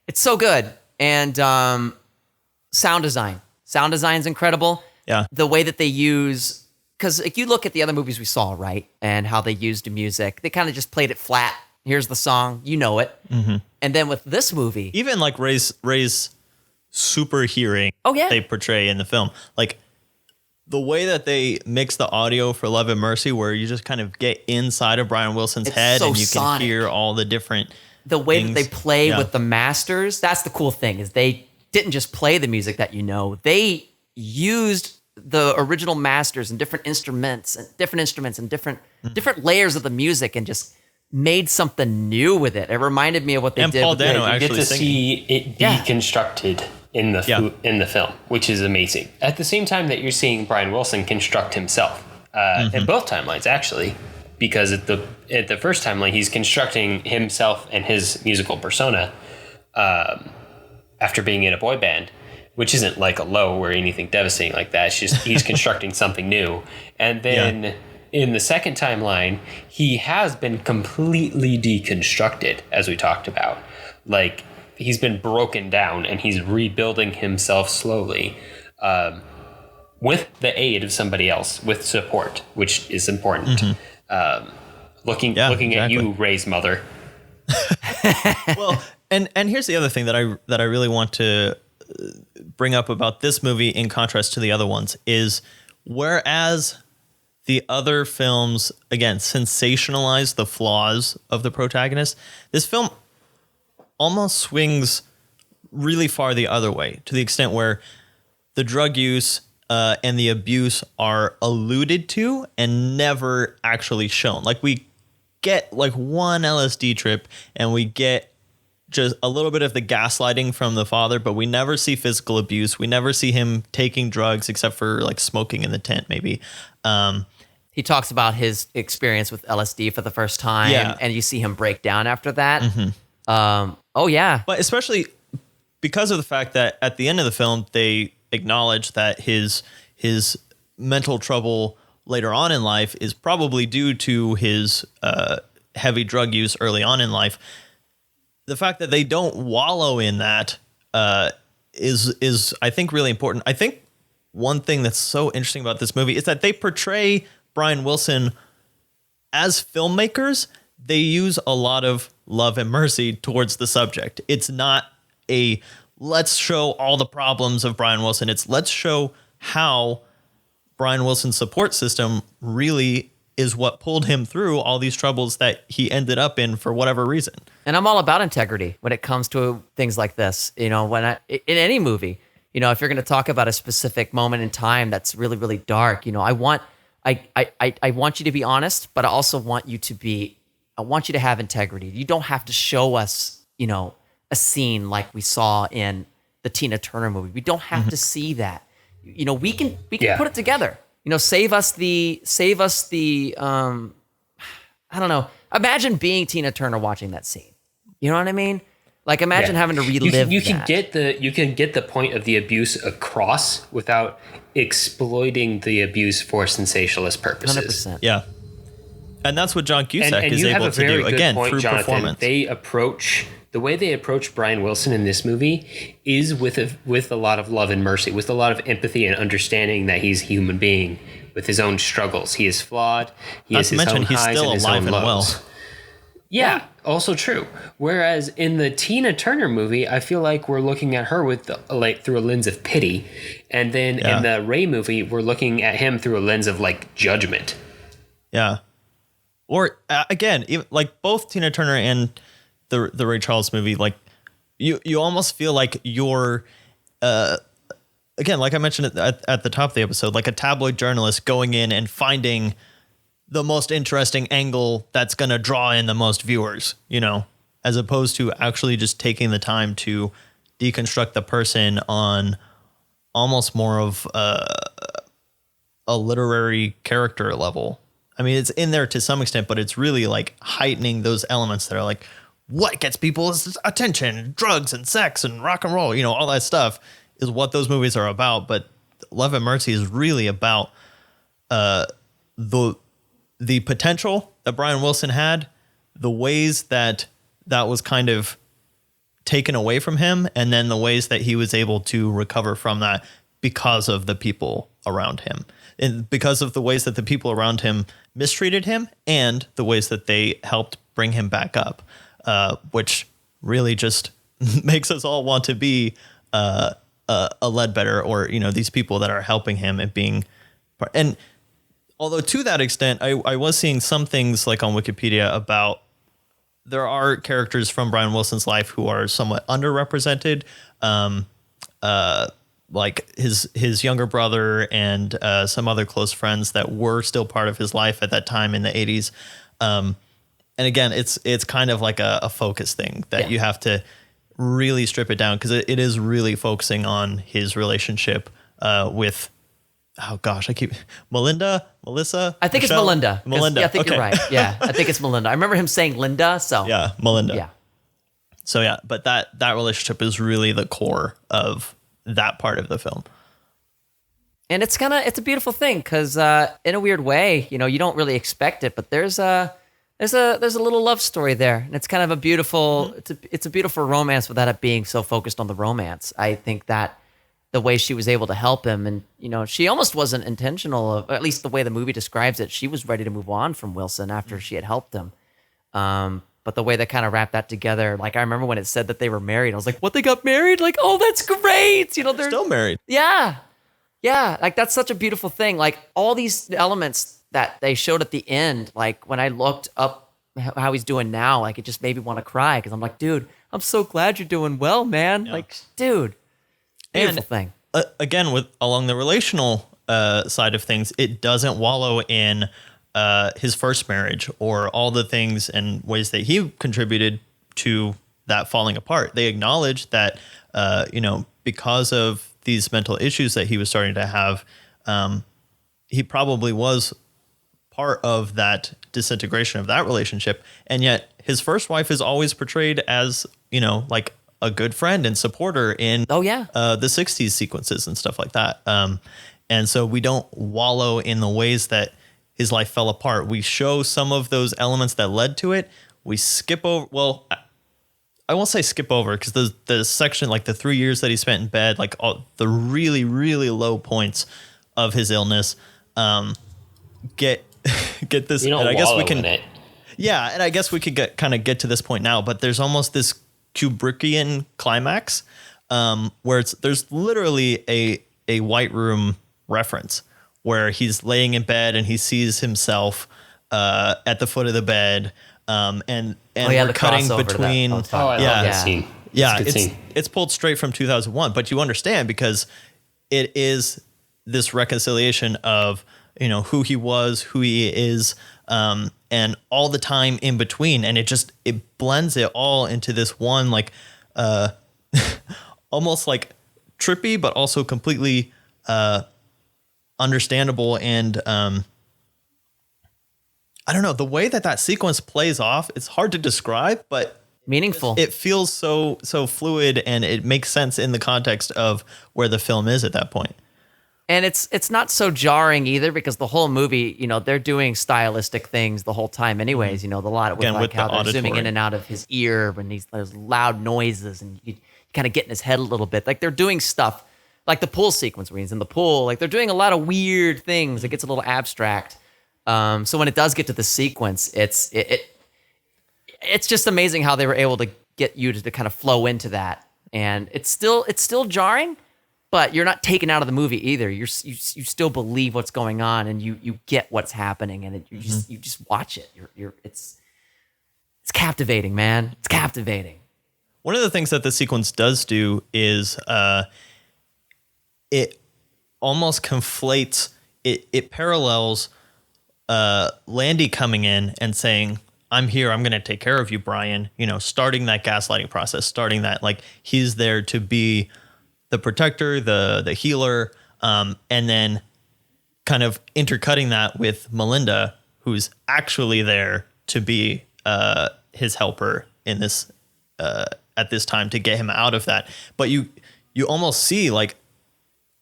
It's so good. And sound design. Sound design's incredible. Yeah. The way that they use, because if you look at the other movies we saw, right, and how they used the music, they kind of just played it flat. Here's the song, you know it. And then with this movie, even like Ray's super hearing, they portray in the film, like the way that they mix the audio for Love and Mercy, where you just kind of get inside of Brian Wilson's head and you can hear all the different the way things. That they play with the masters, that's the cool thing, is they didn't just play the music that you know, they used the original masters and different instruments and different layers of the music and just made something new with it. It reminded me of what they did. Paul Dano you actually get to see it deconstructed in the film, which is amazing. At the same time that you're seeing Brian Wilson construct himself in both timelines, actually, because at the first timeline he's constructing himself and his musical persona after being in a boy band, which isn't like a low or anything devastating like that. It's just he's constructing something new, and then. In the second timeline, he has been completely deconstructed, as we talked about. Like, he's been broken down, and he's rebuilding himself slowly with the aid of somebody else, with support, which is important. Looking at you, Ray's mother. Well, and here's the other thing that I really want to bring up about this movie in contrast to the other ones is, whereas the other films, again, sensationalize the flaws of the protagonist, this film almost swings really far the other way, to the extent where the drug use and the abuse are alluded to and never actually shown. Like, we get like one LSD trip and we get just a little bit of the gaslighting from the father, but we never see physical abuse. We never see him taking drugs except for like smoking in the tent, maybe. He talks about his experience with LSD for the first time, and you see him break down after that. But especially because of the fact that at the end of the film, they acknowledge that his mental trouble later on in life is probably due to his heavy drug use early on in life. The fact that they don't wallow in that is I think really important. I think one thing that's so interesting about this movie is that they portray Brian Wilson as filmmakers. They use a lot of love and mercy towards the subject. It's not a let's show all the problems of Brian Wilson. It's let's show how Brian Wilson's support system really is what pulled him through all these troubles that he ended up in for whatever reason. And I'm all about integrity when it comes to things like this. You know, in any movie, you know, if you're going to talk about a specific moment in time that's really, really dark, you know, I want you to be honest, but I also want you to have integrity. You don't have to show us, you know, a scene like we saw in the Tina Turner movie. We don't have to see that. You know, we can put it together. You know, save us the I don't know. Imagine being Tina Turner watching that scene. You know what I mean? Like, imagine having to relive you can get the point of the abuse across without exploiting the abuse for sensationalist purposes. 100%. Yeah. And that's what John Cusack and is you have able a to very do, good again, point, through Jonathan. performance. The way they approach Brian Wilson in this movie is with a lot of love and mercy, with a lot of empathy and understanding that he's a human being with his own struggles. He is flawed. He has his own highs and his own lows. Yeah, also true. Whereas in the Tina Turner movie, I feel like we're looking at her with through a lens of pity, and then in the Ray movie, we're looking at him through a lens of like judgment. Yeah. Or again, even, like both Tina Turner and the Ray Charles movie, like you almost feel like you're again, like I mentioned at the top of the episode, like a tabloid journalist going in and finding the most interesting angle that's going to draw in the most viewers, you know, as opposed to actually just taking the time to deconstruct the person on almost more of a literary character level. I mean, it's in there to some extent, but it's really like heightening those elements that are like, what gets people's attention? Drugs and sex and rock and roll, all that stuff is what those movies are about. But Love and Mercy is really about the potential that Brian Wilson had, the ways that was kind of taken away from him, and then the ways that he was able to recover from that because of the people around him, and because of the ways that the people around him mistreated him and the ways that they helped bring him back up, which really just makes us all want to be a Ledbetter, or these people that are helping him and being. And although to that extent, I was seeing some things like on Wikipedia about there are characters from Brian Wilson's life who are somewhat underrepresented, like his younger brother and some other close friends that were still part of his life at that time in the 80s. And again, it's kind of like a focus thing that you have to really strip it down, because it is really focusing on his relationship with, oh gosh, Melissa? I think Michelle? it's Melinda. Melinda. Yeah, I think okay. you're right. Yeah, I think it's Melinda. I remember him saying Linda, so. Yeah, Melinda. Yeah. So yeah, but that relationship is really the core of that part of the film. And it's a beautiful thing, because in a weird way, you don't really expect it, but there's a little love story there, and it's kind of a beautiful, it's a beautiful romance without it being so focused on the romance. I think that the way she was able to help him, and she almost wasn't intentional of, at least the way the movie describes it, she was ready to move on from Wilson after she had helped him. But the way they kind of wrapped that together, like I remember when it said that they were married, I was like, what, they got married? Like, oh, that's great. They're Still married. Yeah. Yeah. Like that's such a beautiful thing. Like all these elements that they showed at the end, like when I looked up how he's doing now, like it just made me want to cry, because I'm like, dude, I'm so glad you're doing well, man. Yeah. Like, dude, beautiful thing. Again, with along the relational side of things, it doesn't wallow in his first marriage or all the things and ways that he contributed to that falling apart. They acknowledge that, because of these mental issues that he was starting to have, he probably was part of that disintegration of that relationship. And yet his first wife is always portrayed as, like a good friend and supporter in the 60s sequences and stuff like that. And so we don't wallow in the ways that his life fell apart. We show some of those elements that led to it. We skip over, well, I won't say skip over, because the section, like the 3 years that he spent in bed, like all the really, really low points of his illness, get this. You don't and I guess we wallow can, in it. yeah, and I guess we could get to this point now, but there's almost this Kubrickian climax, where there's literally a White Room reference where he's laying in bed and he sees himself at the foot of the bed, and we're cutting between. Scene. Yeah, it's pulled straight from 2001, but you understand, because it is this reconciliation of who he was, who he is, and all the time in between, and it blends it all into this one, like almost like trippy, but also completely understandable. And I don't know, the way that sequence plays off, it's hard to describe, but meaningful. It feels so fluid, and it makes sense in the context of where the film is at that point. And it's not so jarring either, because the whole movie, they're doing stylistic things the whole time anyways, the lot with, like, how they're zooming in and out of his ear when there's loud noises, and you kind of get in his head a little bit. Like they're doing stuff like the pool sequence where he's in the pool, like they're doing a lot of weird things. It gets a little abstract. So when it does get to the sequence, it's just amazing how they were able to get you to kind of flow into that. And it's still jarring, but you're not taken out of the movie either. You still believe what's going on, and you get what's happening, and you just watch it. It's captivating, man. It's captivating. One of the things that the sequence does do is it almost conflates. It parallels Landy coming in and saying, "I'm here. I'm going to take care of you, Brian." Starting that gaslighting process, starting that, like, he's there to be the protector, the healer, and then kind of intercutting that with Melinda, who's actually there to be his helper in this at this time to get him out of that. But you almost see like,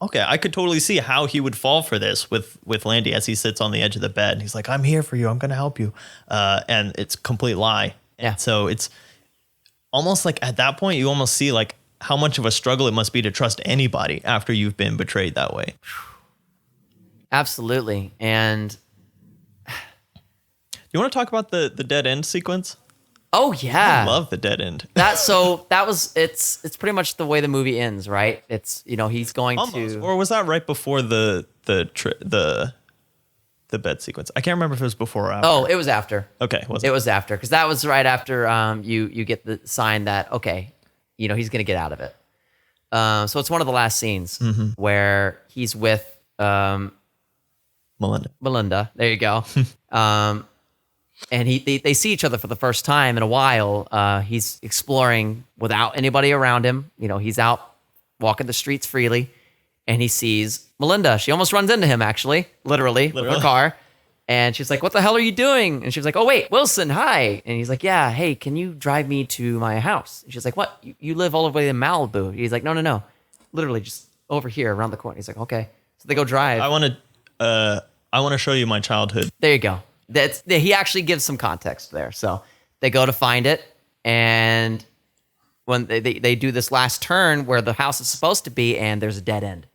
okay, I could totally see how he would fall for this with Landy as he sits on the edge of the bed. He's like, I'm here for you. I'm going to help you. And it's a complete lie. Yeah. And so it's almost like at that point, you almost see like how much of a struggle it must be to trust anybody after you've been betrayed that way. Absolutely. And you want to talk about the dead end sequence? oh yeah. I love the dead end. It's pretty much the way the movie ends, right? It's, he's going Almost. to, Or was that right before the bed sequence? I can't remember if it was before or after. oh, it was after. Okay. It was after, because that was right after you get the sign that, okay, he's going to get out of it. So it's one of the last scenes where he's with Melinda. There you go. And they see each other for the first time in a while. He's exploring without anybody around him. He's out walking the streets freely, and he sees Melinda. She almost runs into him, actually, literally. With her car. And she's like, what the hell are you doing? And she's like, oh, wait, Wilson, hi. And he's like, yeah, hey, can you drive me to my house? And she's like, what? You live all the way in Malibu. He's like, no. Literally just over here around the corner. He's like, okay. So they go drive. I want to show you my childhood. There you go. He actually gives some context there. So they go to find it, and when they do this last turn where the house is supposed to be, and there's a dead end.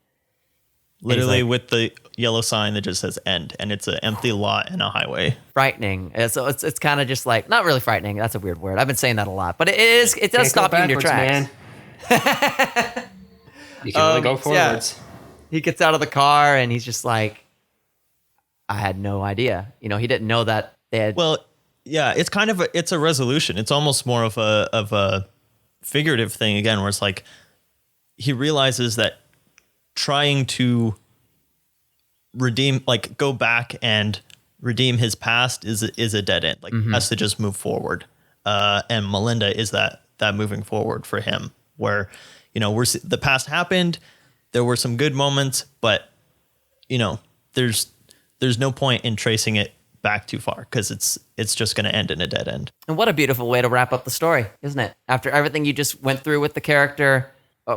Literally with the yellow sign that just says end, and it's an empty lot and a highway. Frightening. And so it's kind of just like, not really frightening. That's a weird word. I've been saying that a lot, but it does stop you in your tracks. Man. You can only go forwards. Yeah. He gets out of the car and he's just like, I had no idea. He didn't know that they had. Well, yeah, it's kind of it's a resolution. It's almost more of a figurative thing again, where it's like he realizes that trying to redeem, like go back and redeem his past is a dead end. Like he has to just move forward. And Melinda is that moving forward for him, where the past happened. There were some good moments, but there's no point in tracing it back too far because it's just going to end in a dead end. And what a beautiful way to wrap up the story, isn't it? After everything you just went through with the character,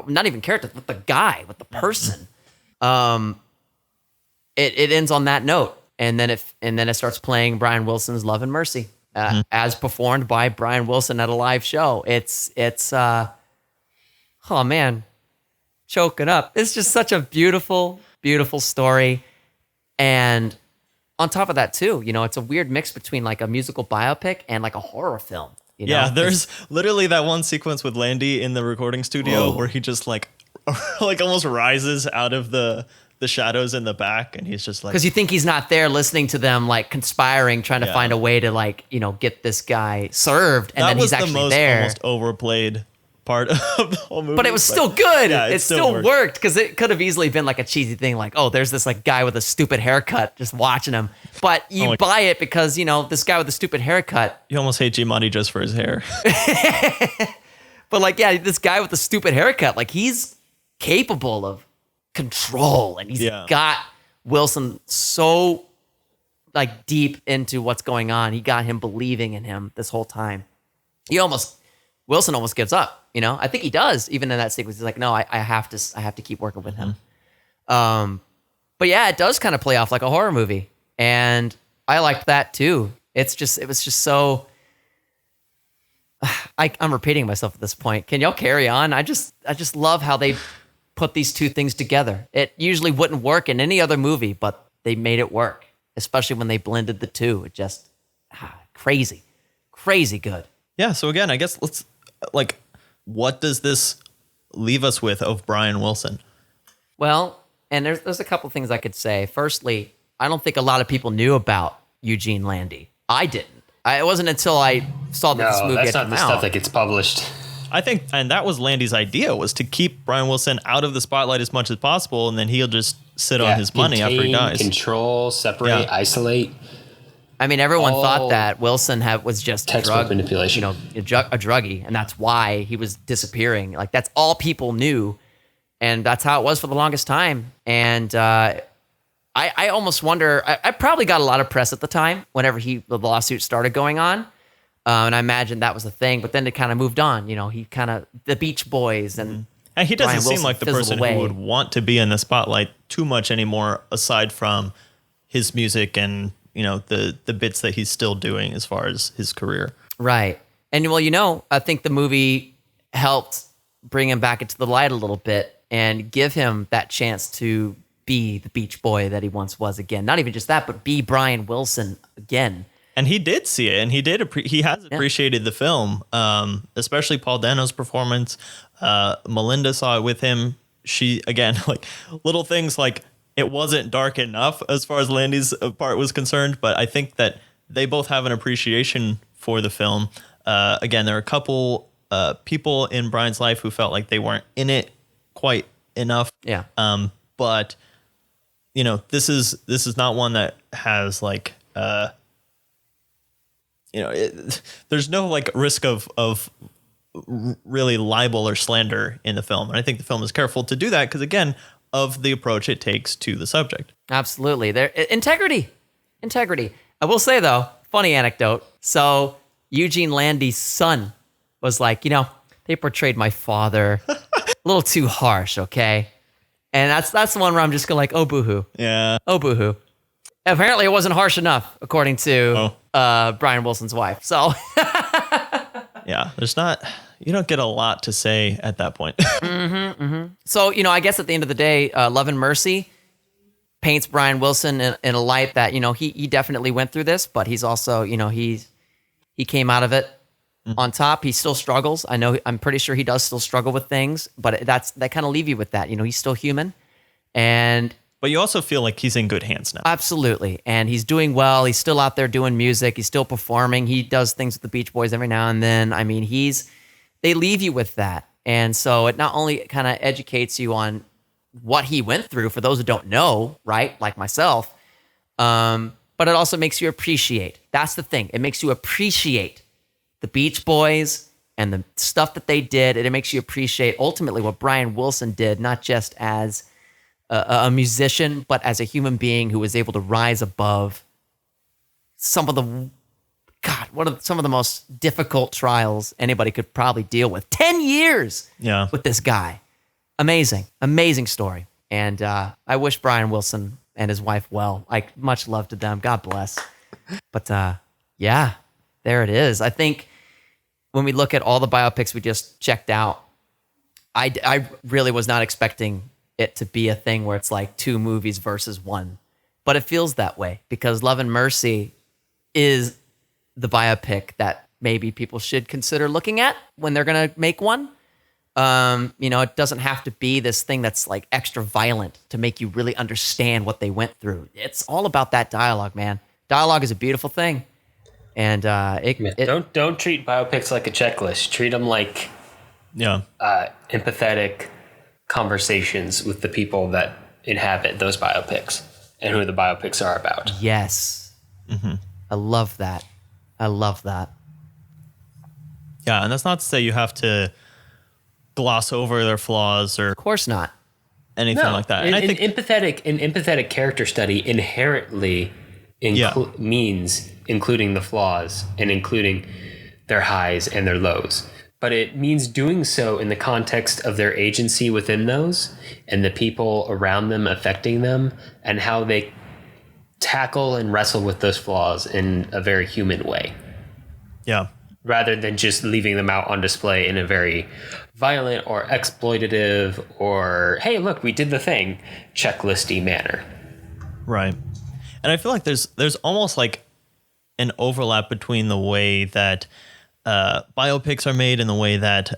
not even character, with the guy, with the person, it ends on that note, and then it starts playing Brian Wilson's "Love and Mercy" as performed by Brian Wilson at a live show. It's oh man, choking up. It's just such a beautiful, beautiful story. And on top of that too, it's a weird mix between like a musical biopic and like a horror film. Yeah, there's literally that one sequence with Landy in the recording studio where he just like almost rises out of the shadows in the back, and he's just like, because you think he's not there listening to them like conspiring, trying to find a way to like get this guy served, and then he's actually there. That was the most almost overplayed part of the whole movie, but it was still good. Yeah, it still worked because it could have easily been like a cheesy thing, like, oh, there's this like guy with a stupid haircut just watching him, but you buy it because this guy with the stupid haircut. You almost hate Giamatti just for his hair. But like, yeah, this guy with the stupid haircut, like he's capable of control, and he's got Wilson so like deep into what's going on. He got him believing in him this whole time. Wilson almost gives up. I think he does. Even in that sequence, he's like, "No, I have to keep working with him." But yeah, it does kind of play off like a horror movie, and I liked that too. It was just so. I'm repeating myself at this point. Can y'all carry on? I just love how they put these two things together. It usually wouldn't work in any other movie, but they made it work, especially when they blended the two. It just crazy good. Yeah. So again, I guess let's what does this leave us with of Brian Wilson? Well, and there's a couple things I could say. Firstly, I don't think a lot of people knew about Eugene Landy. I didn't. It wasn't until I saw that this movie had come out. That's not the stuff that gets published. I think, and that was Landy's idea, was to keep Brian Wilson out of the spotlight as much as possible, and then he'll just sit on his money after he dies. Control, separate, isolate. I mean, everyone thought that Wilson was just textbook manipulation, a druggie, and that's why he was disappearing. Like, that's all people knew, and that's how it was for the longest time. And I almost wonder. I probably got a lot of press at the time whenever the lawsuit started going on, and I imagine that was the thing. But then it kind of moved on. You know, he kind of the Beach Boys and he doesn't Brian seem Wilson like the fizzled person away. who would want to be in the spotlight too much anymore, aside from his music and the bits that he's still doing as far as his career. Right. And well, I think the movie helped bring him back into the light a little bit and give him that chance to be the Beach Boy that he once was again. Not even just that, but be Brian Wilson again. And he did see it, and he has appreciated the film, especially Paul Dano's performance. Melinda saw it with him. She, again, like little things like it wasn't dark enough as far as Landy's part was concerned, but I think that they both have an appreciation for the film. Again, there are a couple people in Brian's life who felt like they weren't in it quite enough. Yeah. But this is not one that has like there's no like risk of really libel or slander in the film, and I think the film is careful to do that because again of the approach it takes to the subject. Absolutely. Integrity. I will say though, funny anecdote. So Eugene Landy's son was like, they portrayed my father a little too harsh, okay? And that's the one where I'm just going like, oh, boo-hoo. Yeah. Oh, boo-hoo. Apparently it wasn't harsh enough, according to Brian Wilson's wife. So yeah, you don't get a lot to say at that point. So, I guess at the end of the day, Love and Mercy paints Brian Wilson in a light that, he definitely went through this, but he's also, he came out of it on top. He still struggles. I'm pretty sure he does still struggle with things, but that kind of leave you with that. He's still human. But you also feel like he's in good hands now. Absolutely. And he's doing well. He's still out there doing music. He's still performing. He does things with the Beach Boys every now and then. I mean, they leave you with that. And so it not only kind of educates you on what he went through for those who don't know, right? Like myself. But it also makes you appreciate. That's the thing. It makes you appreciate the Beach Boys and the stuff that they did. And it makes you appreciate ultimately what Brian Wilson did, not just as a musician, but as a human being who was able to rise above some of the most difficult trials anybody could probably deal with. 10 years with this guy. Amazing story. And I wish Brian Wilson and his wife well. Like, much love to them. God bless. But yeah, there it is. I think when we look at all the biopics we just checked out, I really was not expecting it to be a thing where it's like two movies versus one. But it feels that way because Love and Mercy is the biopic that maybe people should consider looking at when they're going to make one. It doesn't have to be this thing that's like extra violent to make you really understand what they went through. It's all about that dialogue, man. Dialogue is a beautiful thing. And don't treat biopics like a checklist. Treat them like empathetic conversations with the people that inhabit those biopics and who the biopics are about. Yes. Mm-hmm. I love that. Yeah, and that's not to say you have to gloss over their flaws or of course not anything like that. And I think empathetic character study inherently means including the flaws and including their highs and their lows. But it means doing so in the context of their agency within those and the people around them affecting them and how they tackle and wrestle with those flaws in a very human way. Yeah. Rather than just leaving them out on display in a very violent or exploitative or, hey, look, we did the thing, checklisty manner. Right. And I feel like there's almost like an overlap between the way that biopics are made and the way that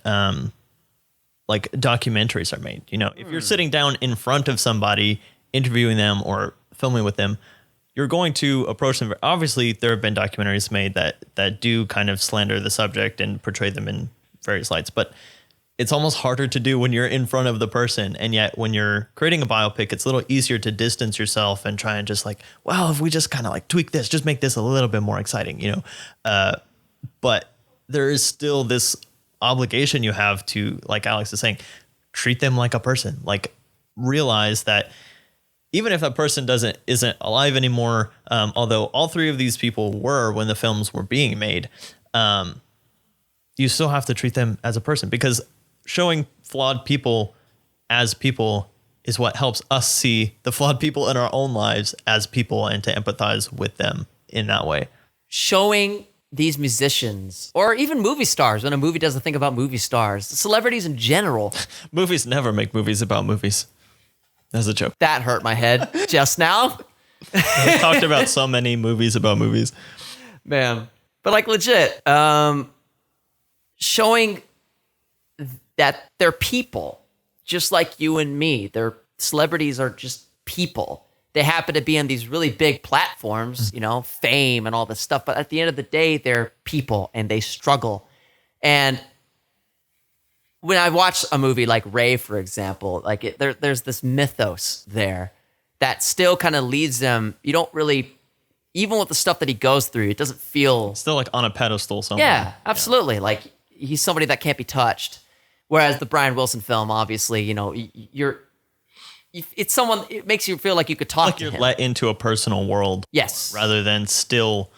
like documentaries are made. If you're sitting down in front of somebody, interviewing them or filming with them, you're going to approach them. Obviously, there have been documentaries made that do kind of slander the subject and portray them in various lights, but it's almost harder to do when you're in front of the person. And yet when you're creating a biopic, it's a little easier to distance yourself and try and just like, well, if we just kind of like tweak this, just make this a little bit more exciting, but there is still this obligation you have to, like Alex is saying, treat them like a person, like realize that, even if that person isn't alive anymore, although all three of these people were when the films were being made, you still have to treat them as a person, because showing flawed people as people is what helps us see the flawed people in our own lives as people and to empathize with them in that way. Showing these musicians or even movie stars, when a movie does a thing about movie stars, celebrities in general. Movies never make movies about movies. That's a joke. That hurt my head just now. We talked about so many movies about movies. Man. But like legit, showing that they're people, just like you and me. Their celebrities are just people. They happen to be on these really big platforms, you know, fame and all this stuff. But at the end of the day, they're people and they struggle. And when I watch a movie like Ray, for example, like there's this mythos there that still kind of leads them. You don't really, even with the stuff that he goes through, it doesn't feel still like on a pedestal somewhere. Yeah, absolutely. Yeah. Like he's somebody that can't be touched. Whereas the Brian Wilson film, obviously, you know, it's someone, it makes you feel like you could talk like to you're him. let into a personal world. Yes. Rather than still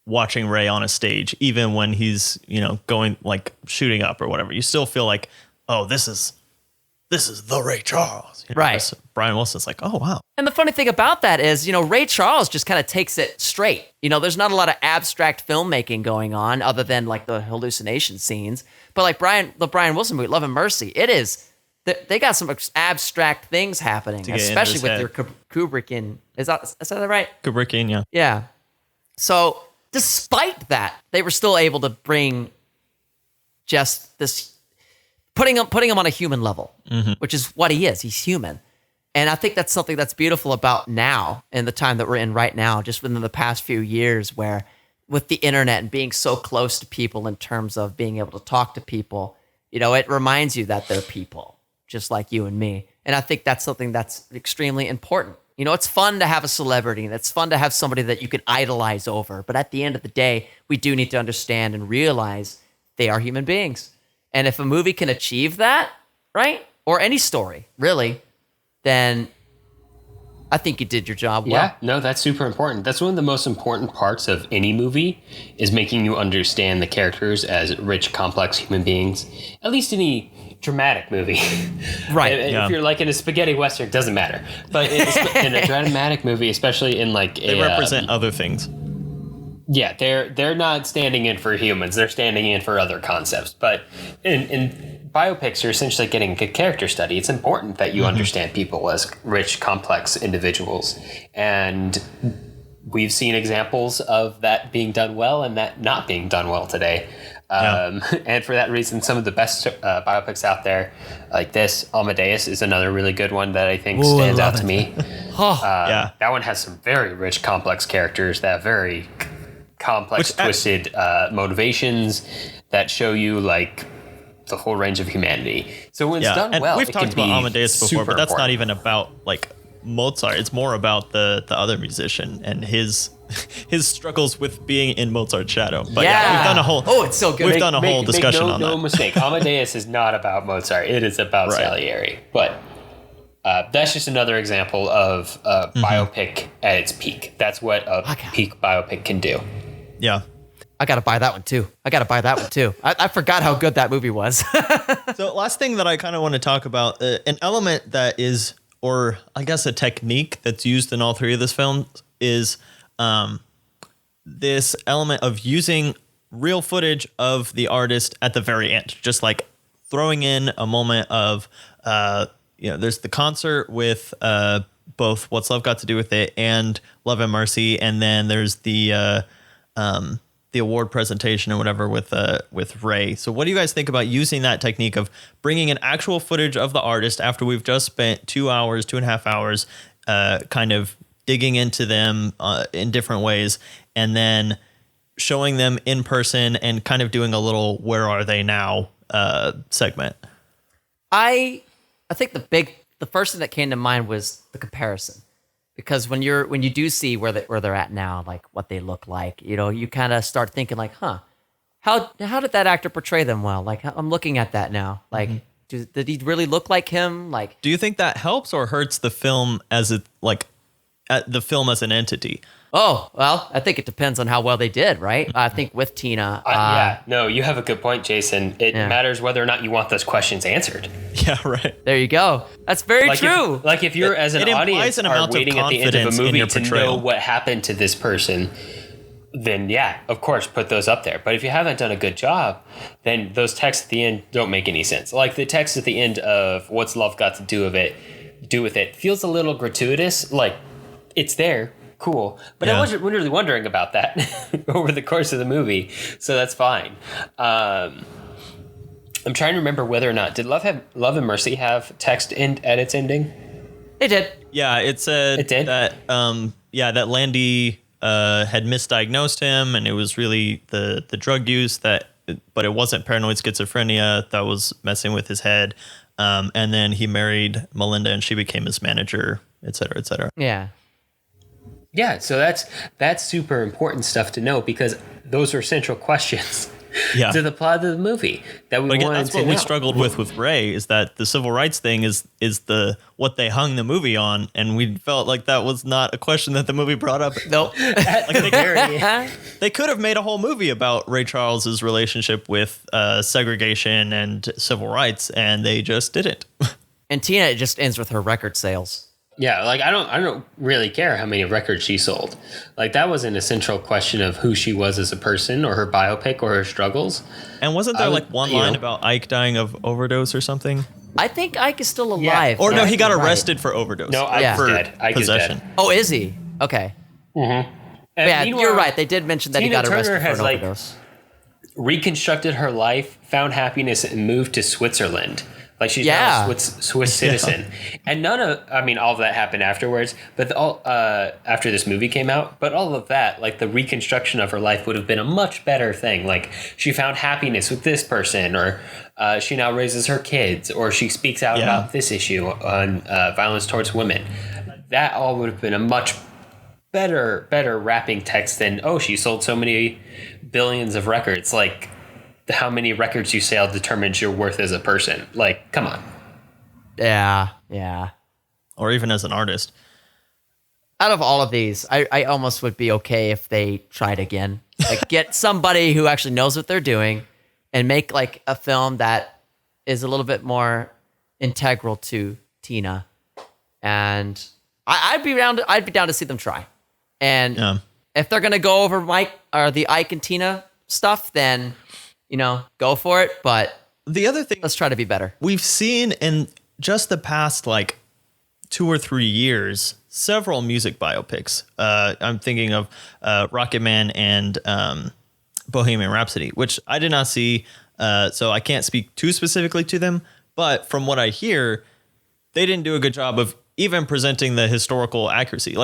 watching Ray on a stage, even when he's, you know, going like shooting up or whatever. You still feel like, oh, this is the Ray Charles. You know, right. Brian Wilson's like, oh, wow. And the funny thing about that is, you know, Ray Charles just kind of takes it straight. You know, there's not a lot of abstract filmmaking going on other than like the hallucination scenes. But like the Brian Wilson movie, Love and Mercy, it is, they got some abstract things happening, especially with their Kubrickian. Is that right? Kubrickian, yeah. Yeah. So despite that, they were still able to bring just this, putting him on a human level, which is what he is. He's human. And I think that's something that's beautiful about now and the time that we're in right now, just within the past few years, where with the internet and being so close to people in terms of being able to talk to people, you know, it reminds you that they're people, just like you and me. And I think that's something that's extremely important. You know, it's fun to have a celebrity and it's fun to have somebody that you can idolize over. But at the end of the day, we do need to understand and realize they are human beings. And if a movie can achieve that, right? Or any story, really, then I think you did your job well. Yeah, no, that's super important. That's one of the most important parts of any movie, is making you understand the characters as rich, complex human beings. At least any dramatic movie. Right. If you're like in a spaghetti western, it doesn't matter. But in a dramatic movie, especially in like they represent other things. Yeah, they're not standing in for humans. They're standing in for other concepts. But in biopics, you're essentially getting a character study. It's important that you understand people as rich, complex individuals. And we've seen examples of that being done well and that not being done well today. And for that reason, some of the best biopics out there, like this, Amadeus is another really good one that I think stands out to me. That one has some very rich, complex characters that have very complex, twisted motivations that show you like the whole range of humanity. So when it's done and well, we've talked about Amadeus before, but that's important. not even about like Mozart. It's more about the other musician and his struggles with being in Mozart's shadow. But we've done a whole it's so good. We've done a whole discussion on that. No mistake, Amadeus is not about Mozart. It is about Salieri. But that's just another example of a biopic at its peak. That's what a peak biopic can do. Yeah. I got to buy that one too. I forgot how good that movie was. So last thing that I kind of want to talk about, an element that is, or I guess a technique that's used in all three of this film is this element of using real footage of the artist at the very end, just like throwing in a moment of, there's the concert with both What's Love Got to Do with It and Love and Mercy, and then there's the award presentation or whatever with Ray. So what do you guys think about using that technique of bringing in actual footage of the artist after we've just spent 2.5 hours kind of digging into them in different ways, and then showing them in person and kind of doing a little "Where Are They Now" segment? I think the first thing that came to mind was the comparison. Because when you do see where they're at now, like what they look like, you know, you kind of start thinking like, how did that actor portray them well? Like I'm looking at that now, like Did he really look like him? Like, Do you think that helps or hurts the film as the film as an entity? oh, well, I think it depends on how well they did, right? I think with Tina. Yeah, no, you have a good point, Jason. It matters whether or not you want those questions answered. Yeah, right. There you go. That's very true. If you're as an It implies audience an are amount of waiting at the end of confidence a in movie your to know portrayal. what happened to this person, then yeah, of course, put those up there. But if you haven't done a good job, then those texts at the end don't make any sense. Like the text at the end of "What's love got to do with it" feels a little gratuitous. Like it's there, cool, but I wasn't really wondering about that over the course of the movie, so that's fine. I'm trying to remember whether or not did Love and Mercy have text at its ending. They did. Yeah, it said It did? that that Landy had misdiagnosed him, and it was really the drug use but it wasn't paranoid schizophrenia that was messing with his head. And then he married Melinda, and she became his manager, et cetera, et cetera. Yeah. Yeah, so that's super important stuff to know because those are central questions Yeah. to the plot of the movie that we But again, wanted that's to what know. we struggled with Ray, is that the civil rights thing is the what they hung the movie on, and we felt like that was not a question that the movie brought up. Nope. They could have made a whole movie about Ray Charles's relationship with segregation and civil rights, and they just didn't. And Tina, it just ends with her record sales. Yeah, like I don't really care how many records she sold. Like that wasn't a central question of who she was as a person or her biopic or her struggles. And wasn't there one you line know. about Ike dying of overdose or something? I think Ike is still alive. Or no, he got Right. arrested for overdose. No, Ike Yeah. is dead. Ike is possession. dead. Oh, is he? Okay. And Yeah, meanwhile, you're right. They did mention that he Tina got arrested Turner for has an like overdose. reconstructed her life, found happiness, and moved to Switzerland. Like she's Yeah. now a Swiss citizen, and all of that happened afterwards. But after this movie came out, but all of that, like the reconstruction of her life, would have been a much better thing. Like she found happiness with this person, or she now raises her kids, or she speaks out about this issue on violence towards women. That all would have been a much better wrapping text than she sold so many billions of records. Like how many records you sell determines your worth as a person. Like, come on. Yeah. Or even as an artist. Out of all of these, I almost would be okay if they tried again. Like get somebody who actually knows what they're doing and make like a film that is a little bit more integral to Tina. And I'd be down to see them try. And if they're gonna go over Mike or the Ike and Tina stuff, then go for it. But The other thing let's try to be better. we've seen in just the past 2 or 3 years, several music biopics. I'm thinking of Rocket Man and Bohemian Rhapsody, which I did not see, so I can't speak too specifically to them. But from what I hear, they didn't do a good job of even presenting the historical accuracy.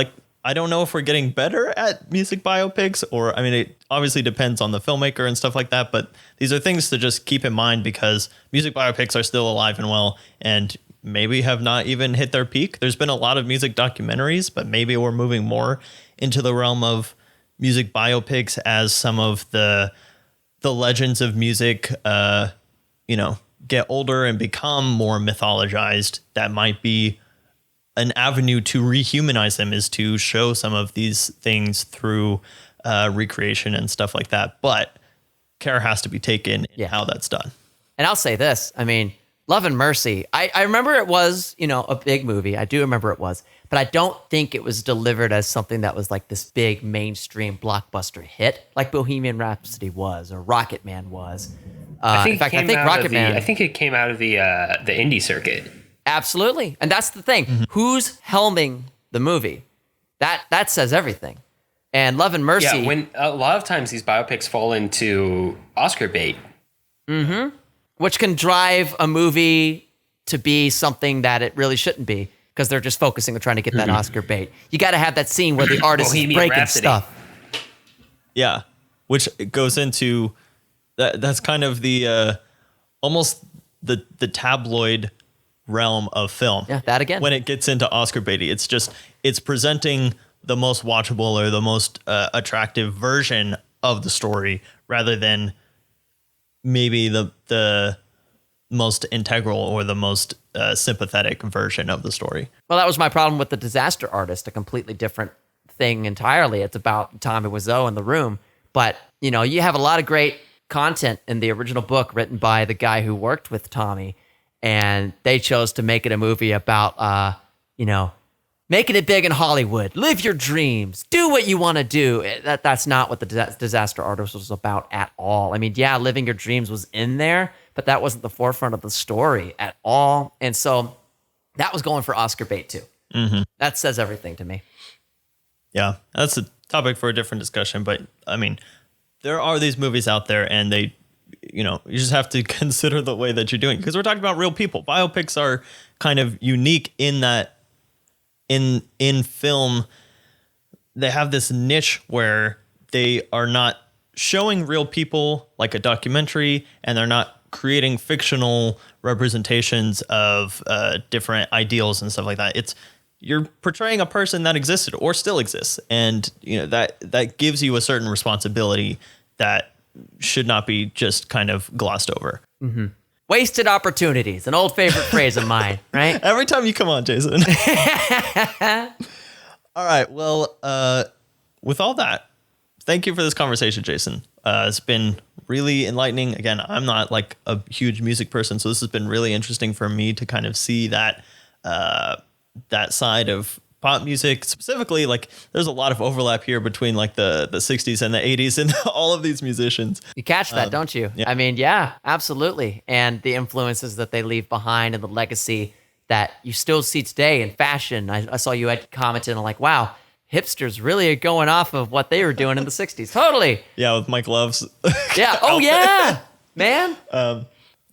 I don't know if we're getting better at music biopics, or, it obviously depends on the filmmaker and stuff like that, but these are things to just keep in mind because music biopics are still alive and well and maybe have not even hit their peak. There's been a lot of music documentaries, but maybe we're moving more into the realm of music biopics as some of the legends of music, get older and become more mythologized. That might be an avenue to rehumanize them, is to show some of these things through recreation and stuff like that. But care has to be taken in how that's done. And I'll say this, Love and Mercy, I remember it was, a big movie. I do remember it was, but I don't think it was delivered as something that was like this big mainstream blockbuster hit like Bohemian Rhapsody was or Rocket Man was. I think Rocket Man. I think it came out of the indie circuit. Absolutely. And that's the thing. Who's helming the movie? That says everything. And Love and Mercy. Yeah, when a lot of times these biopics fall into Oscar bait. Which can drive a movie to be something that it really shouldn't be because they're just focusing on trying to get that Oscar bait. You got to have that scene where the artist is Bohemian breaking Rhapsody. stuff. Yeah, which goes into that's kind of the almost the tabloid realm of film. Yeah, that again. When it gets into Oscar baity, it's presenting the most watchable or the most attractive version of the story rather than maybe the most integral or the most sympathetic version of the story. Well, that was my problem with The Disaster Artist, a completely different thing entirely. It's about Tommy Wiseau in the room. But, you have a lot of great content in the original book written by the guy who worked with Tommy. And they chose to make it a movie about, making it big in Hollywood. Live your dreams. Do what you want to do. That's not what The Disaster Artist was about at all. I mean, yeah, living your dreams was in there, but that wasn't the forefront of the story at all. And so that was going for Oscar bait too. Mm-hmm. That says everything to me. Yeah, that's a topic for a different discussion. But I mean, there are these movies out there, and they, you just have to consider the way that you're doing, because we're talking about real people. Biopics are kind of unique in that in film, they have this niche where they are not showing real people like a documentary, and they're not creating fictional representations of different ideals and stuff like that. You're portraying a person that existed or still exists, and that gives you a certain responsibility that should not be just kind of glossed over. Mm-hmm. Wasted opportunities, an old favorite phrase of mine, right? Every time you come on, Jason. All right. Well, with all that, thank you for this conversation, Jason. It's been really enlightening. Again, I'm not like a huge music person, so this has been really interesting for me to kind of see that side of pop music. Specifically, like, there's a lot of overlap here between like the 60s and the 80s and all of these musicians. You catch that, don't you? Yeah. I mean, yeah, absolutely. And the influences that they leave behind and the legacy that you still see today in fashion. I saw you had commented on like, wow, hipsters really are going off of what they were doing in the 60s. Totally. Yeah, with Mike Love's. Yeah. Oh, yeah, man. So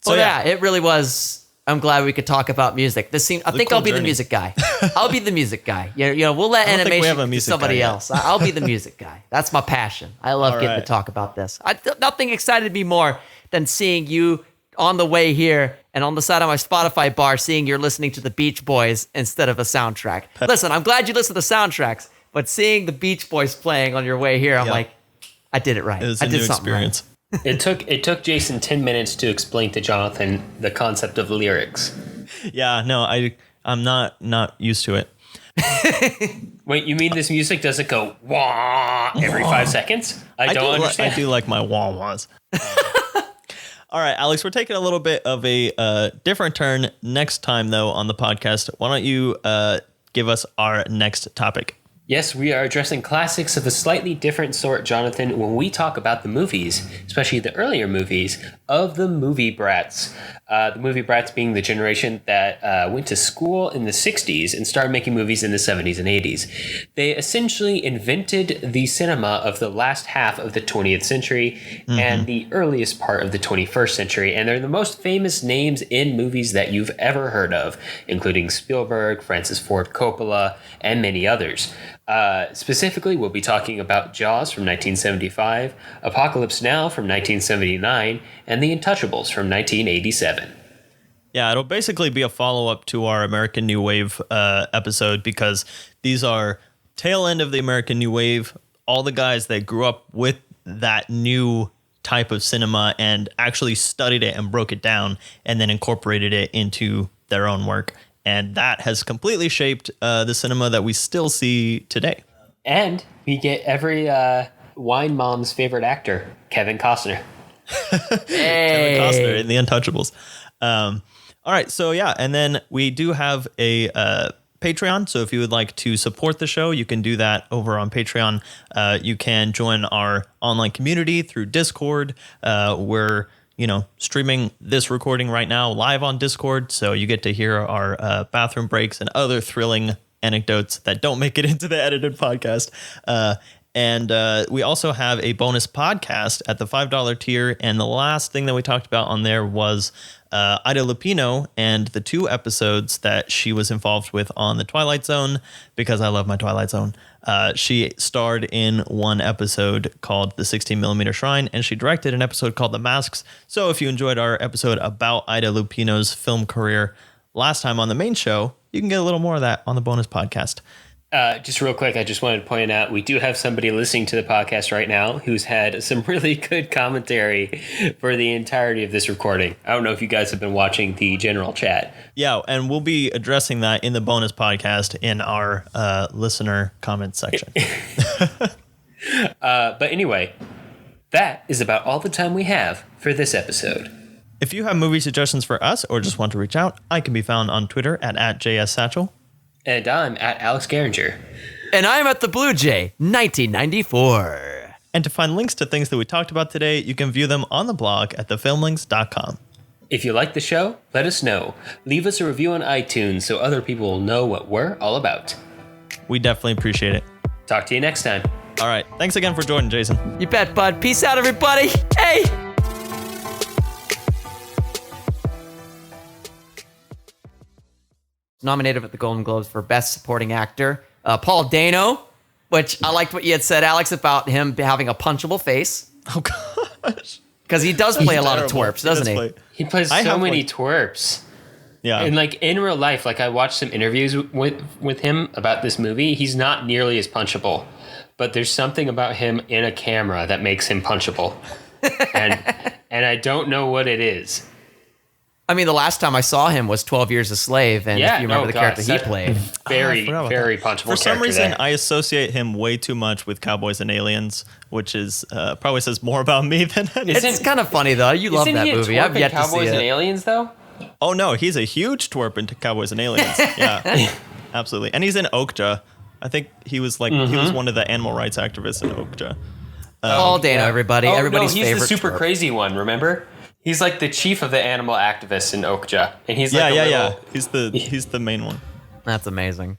yeah, it really was. I'm glad we could talk about music. I think I'll be the music guy. I'll be the music guy. We'll let animation to somebody else. I'll be the music guy. That's my passion. I love getting to talk about this. Nothing excited me more than seeing you on the way here and on the side of my Spotify bar, seeing you're listening to the Beach Boys instead of a soundtrack. Listen, I'm glad you listen to soundtracks, but seeing the Beach Boys playing on your way here, I'm like, I did it right. It was I a did new something experience. Right. It took Jason 10 minutes to explain to Jonathan the concept of lyrics. Yeah, no, I'm not used to it. Wait, you mean this music doesn't go wah every 5 seconds? I don't understand. I do like my wah-wahs. All right, Alex, we're taking a little bit of a different turn next time, though, on the podcast. Why don't you give us our next topic? Yes, we are addressing classics of a slightly different sort, Jonathan, when we talk about the movies, especially the earlier movies, of the movie brats. The movie brats being the generation that went to school in the 60s and started making movies in the 70s and 80s. They essentially invented the cinema of the last half of the 20th century and the earliest part of the 21st century, and they're the most famous names in movies that you've ever heard of, including Spielberg, Francis Ford Coppola, and many others. Specifically, we'll be talking about Jaws from 1975, Apocalypse Now from 1979, and The Untouchables from 1987. Yeah, it'll basically be a follow-up to our American New Wave episode, because these are tail end of the American New Wave, all the guys that grew up with that new type of cinema and actually studied it and broke it down and then incorporated it into their own work. And that has completely shaped the cinema that we still see today. And we get every wine mom's favorite actor, Kevin Costner. Hey. Kevin Costner in The Untouchables. All right, so yeah, and then we do have a Patreon. So if you would like to support the show, you can do that over on Patreon. You can join our online community through Discord. We're streaming this recording right now live on Discord, so you get to hear our bathroom breaks and other thrilling anecdotes that don't make it into the edited podcast. And we also have a bonus podcast at the $5 tier. And the last thing that we talked about on there was Ida Lupino and the 2 episodes that she was involved with on The Twilight Zone, because I love my Twilight Zone. She starred in one episode called The 16mm Shrine, and she directed an episode called The Masks. So if you enjoyed our episode about Ida Lupino's film career last time on the main show, you can get a little more of that on the bonus podcast. Just real quick, I just wanted to point out we do have somebody listening to the podcast right now who's had some really good commentary for the entirety of this recording. I don't know if you guys have been watching the general chat. Yeah, and we'll be addressing that in the bonus podcast in our listener comment section. But anyway, that is about all the time we have for this episode. If you have movie suggestions for us or just want to reach out, I can be found on Twitter at JSSatchel. And I'm at Alex Geringer. And I'm at the Blue Jay, 1994. And to find links to things that we talked about today, you can view them on the blog at thefilmlings.com. If you like the show, let us know. Leave us a review on iTunes so other people will know what we're all about. We definitely appreciate it. Talk to you next time. All right. Thanks again for joining, Jason. You bet, bud. Peace out, everybody. Hey! Nominated at the Golden Globes for Best Supporting Actor. Paul Dano, which I liked what you had said, Alex, about him having a punchable face. Oh, gosh. Because he does play a lot of Terrible. twerps, doesn't he? He plays I so have, many like- twerps. Yeah. And like in real life, like I watched some interviews with him about this movie. He's not nearly as punchable, but there's something about him in a camera that makes him punchable. and I don't know what it is. I mean, the last time I saw him was 12 Years a Slave, and if you remember the character he played. Very, forgot about very that. punchable For some character reason, there. I associate him way too much with Cowboys and Aliens, which is probably says more about me than anything. It's kind of funny, though. You love that movie. I've yet to see Cowboys and it. Aliens, though? Oh, no, he's a huge twerp into Cowboys and Aliens. Yeah, absolutely. And he's in Okja. I think he was like he was one of the animal rights activists in Okja. Paul Dano, everybody. Oh, Everybody's no, he's favorite the super twerp. crazy one, remember? He's like the chief of the animal activists in Okja. And he's like Yeah. He's the main one. That's amazing.